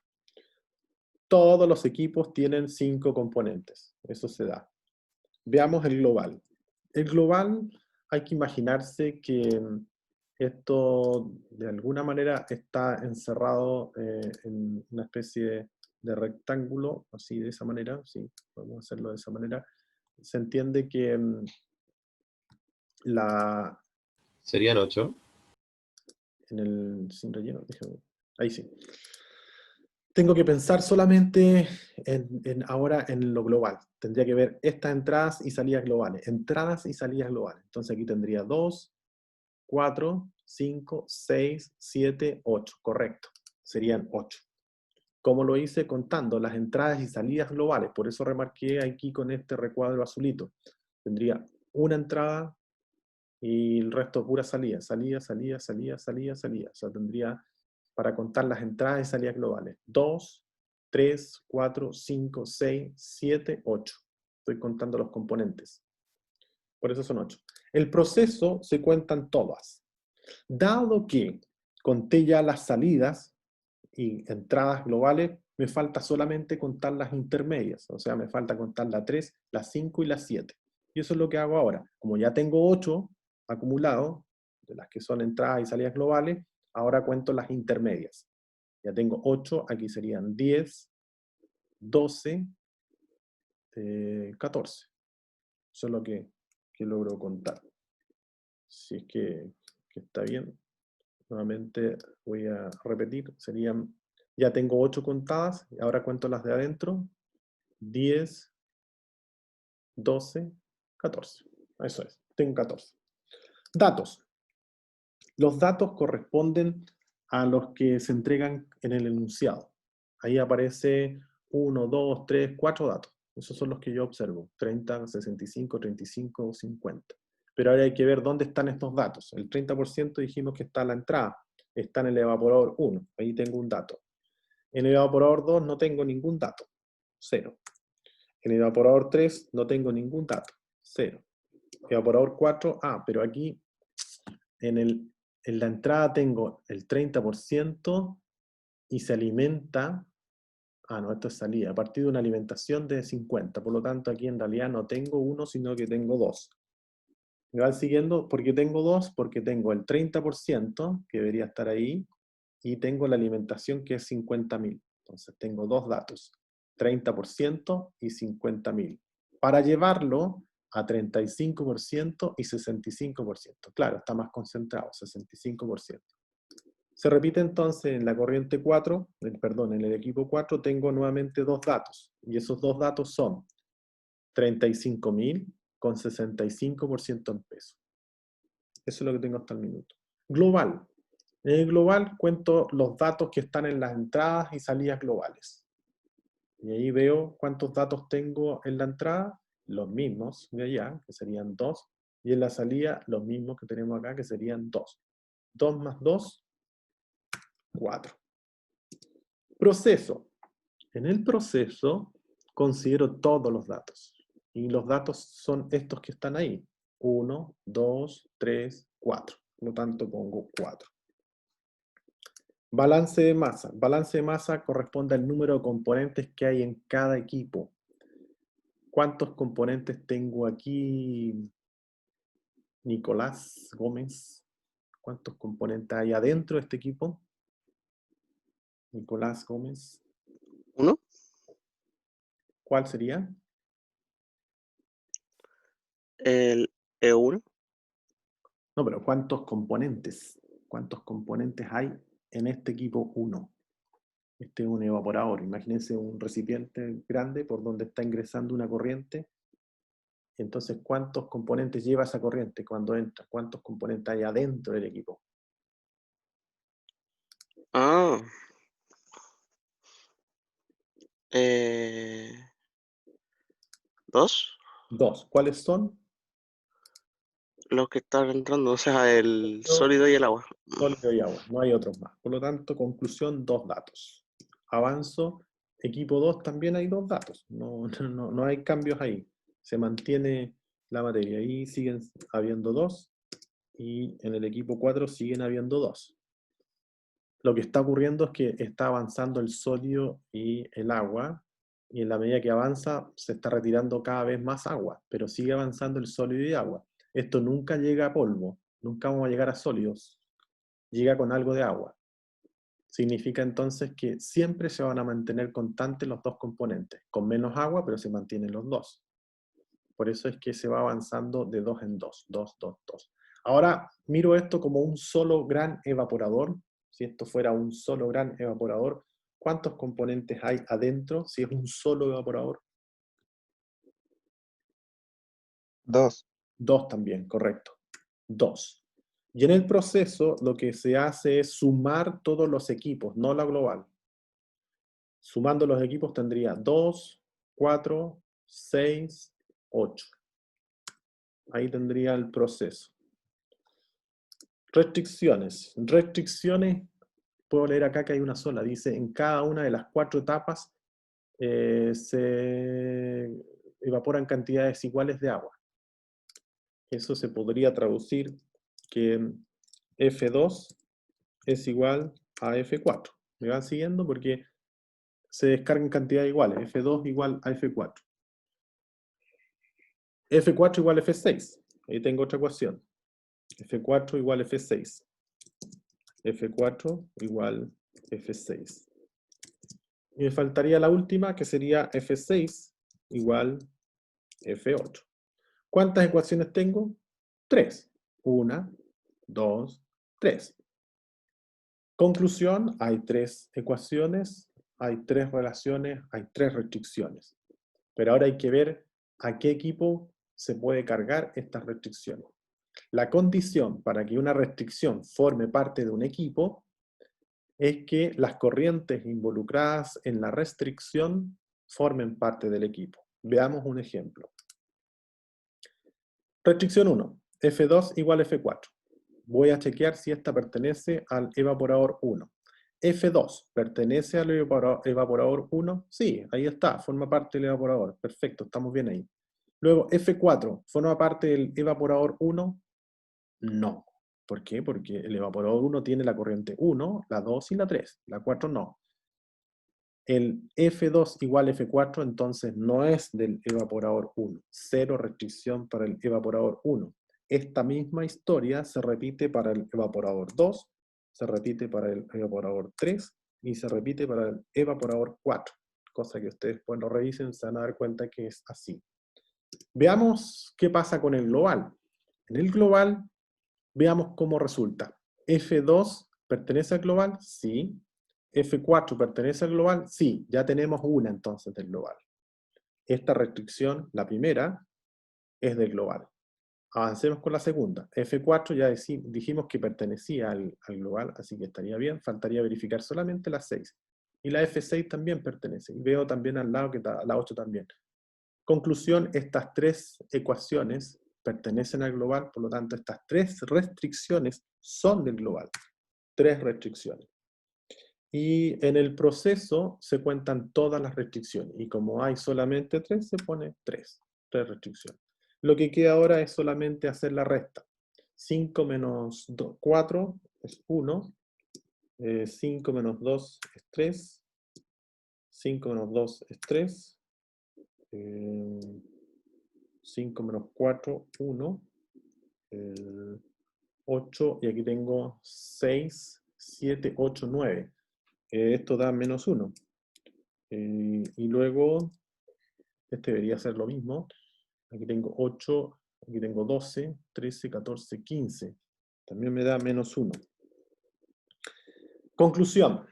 Todos los equipos tienen 5 componentes, eso se da. Veamos el global. El global hay que imaginarse que esto de alguna manera está encerrado en una especie de rectángulo, así de esa manera, sí, podemos hacerlo de esa manera. Se entiende que ¿Serían 8? en el sin relleno, déjame, ahí sí. Tengo que pensar solamente ahora en lo global. Tendría que ver estas entradas y salidas globales. Entradas y salidas globales. Entonces aquí tendría 2, 4, 5, 6, 7, 8. Correcto. Serían 8. ¿Cómo lo hice? Contando las entradas y salidas globales. Por eso remarqué aquí con este recuadro azulito. Tendría una entrada y el resto pura salida. Salida, salida, salida, salida, salida. O sea, tendría para contar las entradas y salidas globales. 2, 3, 4, 5, 6, 7, 8. Estoy contando los componentes. Por eso son 8. El proceso se cuentan todas. Dado que conté ya las salidas y entradas globales, me falta solamente contar las intermedias. O sea, me falta contar la 3, la 5 y la 7. Y eso es lo que hago ahora. Como ya tengo 8 acumulados, de las que son entradas y salidas globales, ahora cuento las intermedias. Ya tengo 8, aquí serían 10, 12, 14. Eso es lo que logro contar. Si es que está bien, nuevamente voy a repetir. Serían, ya tengo 8 contadas, y ahora cuento las de adentro. 10, 12, 14. Eso es, tengo 14. Datos. Los datos corresponden a los que se entregan en el enunciado. Ahí aparece 1, 2, 3, 4 datos. Esos son los que yo observo. 30, 65, 35 o 50. Pero ahora hay que ver dónde están estos datos. El 30% dijimos que está en la entrada. está en el evaporador 1, ahí tengo un dato. En el evaporador 2 no tengo ningún dato, 0. En el evaporador 3 no tengo ningún dato, 0. Evaporador 4, pero aquí en la entrada tengo el 30% y se alimenta, no, esto es salida, a partir de una alimentación de 50, por lo tanto aquí en realidad no tengo 1, sino que tengo 2. ¿Me van siguiendo? ¿Por qué tengo 2? Porque tengo el 30%, que debería estar ahí, y tengo la alimentación que es 50.000. Entonces tengo dos datos, 30% y 50.000. Para llevarlo a 35% y 65%. Claro, está más concentrado, 65%. Se repite entonces en la corriente 4, en el equipo 4 tengo nuevamente dos datos. Y esos dos datos son 35.000 con 65% en peso. Eso es lo que tengo hasta el minuto. Global. En el global cuento los datos que están en las entradas y salidas globales. Y ahí veo cuántos datos tengo en la entrada, los mismos de allá, que serían 2. Y en la salida, los mismos que tenemos acá, que serían 2. 2 más 2, 4. Proceso. En el proceso considero todos los datos. Y los datos son estos que están ahí. 1, 2, 3, 4. Por lo tanto pongo 4. Balance de masa. Balance de masa corresponde al número de componentes que hay en cada equipo. ¿Cuántos componentes tengo aquí, Nicolás Gómez? ¿Cuántos componentes hay adentro de este equipo? Nicolás Gómez. 1. ¿Cuál sería? El E1. No, pero ¿cuántos componentes? ¿Cuántos componentes hay en este equipo 1? Este es un evaporador. Imagínense un recipiente grande por donde está ingresando una corriente. Entonces, ¿cuántos componentes lleva esa corriente cuando entra? ¿Cuántos componentes hay adentro del equipo? ¿Dos? 2. ¿Cuáles son? Los que están entrando, o sea, el sólido y el agua. Sólido y agua. No hay otros más. Por lo tanto, conclusión, 2 datos. Avanzo. Equipo 2 también hay 2 datos. No hay cambios ahí. Se mantiene la materia. Ahí siguen habiendo 2. Y en el equipo 4 siguen habiendo 2. Lo que está ocurriendo es que está avanzando el sólido y el agua, y en la medida que avanza se está retirando cada vez más agua, pero sigue avanzando el sólido y agua. Esto nunca llega a polvo, nunca vamos a llegar a sólidos, llega con algo de agua. Significa entonces que siempre se van a mantener constantes los dos componentes, con menos agua, pero se mantienen los dos. Por eso es que se va avanzando de 2 en 2, 2, 2, 2. Ahora miro esto como un solo gran evaporador. Si esto fuera un solo gran evaporador, ¿cuántos componentes hay adentro si es un solo evaporador? 2. 2 también, correcto. 2. Y en el proceso lo que se hace es sumar todos los equipos, no la global. Sumando los equipos tendría 2, 4, 6, 8. Ahí tendría el proceso. Restricciones. Restricciones, puedo leer acá que hay una sola. Dice, en cada una de las 4 etapas se evaporan cantidades iguales de agua. Eso se podría traducir que F2 es igual a F4. ¿Me van siguiendo? Porque se descargan cantidades iguales. F2 igual a F4. F4 igual a F6. Ahí tengo otra ecuación. F4 igual a F6. F4 igual F6. Y me faltaría la última, que sería F6 igual F8. ¿Cuántas ecuaciones tengo? 3. 1, 2, 3. Conclusión, hay 3 ecuaciones, hay 3 relaciones, hay 3 restricciones. Pero ahora hay que ver a qué equipo se puede cargar estas restricciones. La condición para que una restricción forme parte de un equipo es que las corrientes involucradas en la restricción formen parte del equipo. Veamos un ejemplo. Restricción 1, F2 igual F4. voy a chequear si esta pertenece al evaporador 1. F2, ¿pertenece al evaporador 1? Sí, ahí está, forma parte del evaporador. Perfecto, estamos bien ahí. Luego, F4, ¿forma parte del evaporador 1? No. ¿Por qué? Porque el evaporador 1 tiene la corriente 1, la 2 y la 3. La 4 no. El F2 igual F4, entonces no es del evaporador 1. Cero restricción para el evaporador 1. Esta misma historia se repite para el evaporador 2, se repite para el evaporador 3 y se repite para el evaporador 4. Cosa que ustedes cuando revisen se van a dar cuenta que es así. Veamos qué pasa con el global. En el global, veamos cómo resulta. F2 pertenece al global, sí. F4 pertenece al global, sí. Ya tenemos una entonces del global. Esta restricción, la primera, es del global. Avancemos con la segunda. F4 ya dijimos que pertenecía al global, así que estaría bien. Faltaría verificar solamente la 6. Y la F6 también pertenece. Y veo también al lado que la 8 también. Conclusión, estas tres ecuaciones pertenecen al global, por lo tanto estas tres restricciones son del global. Tres restricciones. Y en el proceso se cuentan todas las restricciones. Y como hay solamente tres, se pone tres restricciones. Lo que queda ahora es solamente hacer la resta. 5 menos 4 es 1. 5 menos 2 es 3. 5 menos 2 es 3. 5 menos 4, 1. 8, y aquí tengo 6, 7, 8, 9. Esto da menos 1. Y luego, este debería ser lo mismo. Aquí tengo 8, aquí tengo 12, 13, 14, 15. También me da menos 1. Conclusión.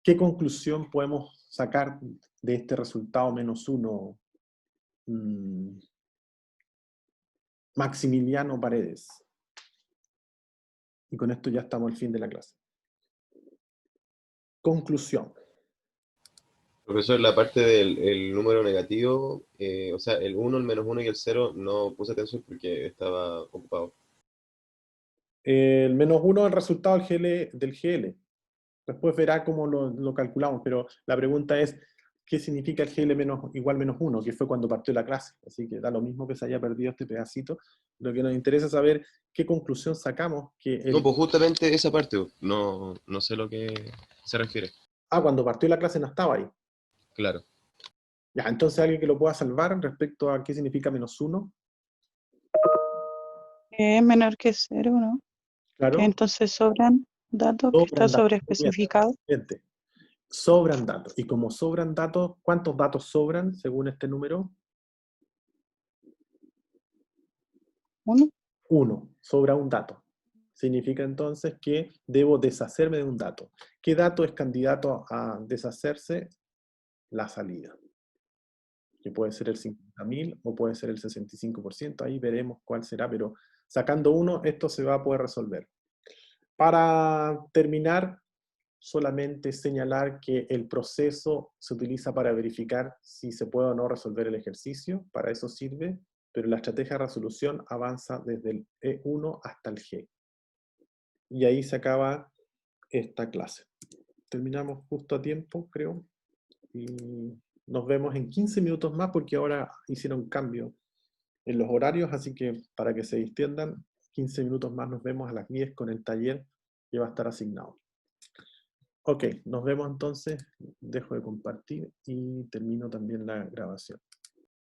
¿Qué conclusión podemos sacar de este resultado menos 1? Maximiliano Paredes. Y con esto ya estamos al fin de la clase. Conclusión. Profesor, la parte del número negativo, o sea, el 1, el menos 1 y el 0, no puse atención porque estaba ocupado. El menos 1 es el resultado del GL. Después verá cómo lo calculamos, pero la pregunta es, ¿qué significa el GL igual menos 1? Que fue cuando partió la clase. Así que da lo mismo que se haya perdido este pedacito. Lo que nos interesa es saber qué conclusión sacamos. No, pues justamente esa parte, no sé lo que se refiere. Ah, cuando partió la clase no estaba ahí. Claro. Ya, entonces alguien que lo pueda salvar respecto a qué significa menos 1. Es menor que 0, ¿no? Claro. Que entonces sobran datos que está sobreespecificado. Sobran datos. Y como sobran datos, ¿cuántos datos sobran según este número? 1. 1. Sobra un dato. Significa entonces que debo deshacerme de un dato. ¿Qué dato es candidato a deshacerse? La salida. Que puede ser el 50.000 o puede ser el 65%. Ahí veremos cuál será, pero sacando uno, esto se va a poder resolver. Para terminar, solamente señalar que el proceso se utiliza para verificar si se puede o no resolver el ejercicio. Para eso sirve, pero la estrategia de resolución avanza desde el E1 hasta el G. Y ahí se acaba esta clase. Terminamos justo a tiempo, creo. Y nos vemos en 15 minutos más porque ahora hicieron cambio en los horarios, así que para que se distiendan, 15 minutos más nos vemos a las 10 con el taller que va a estar asignado. Ok, nos vemos entonces. Dejo de compartir y termino también la grabación.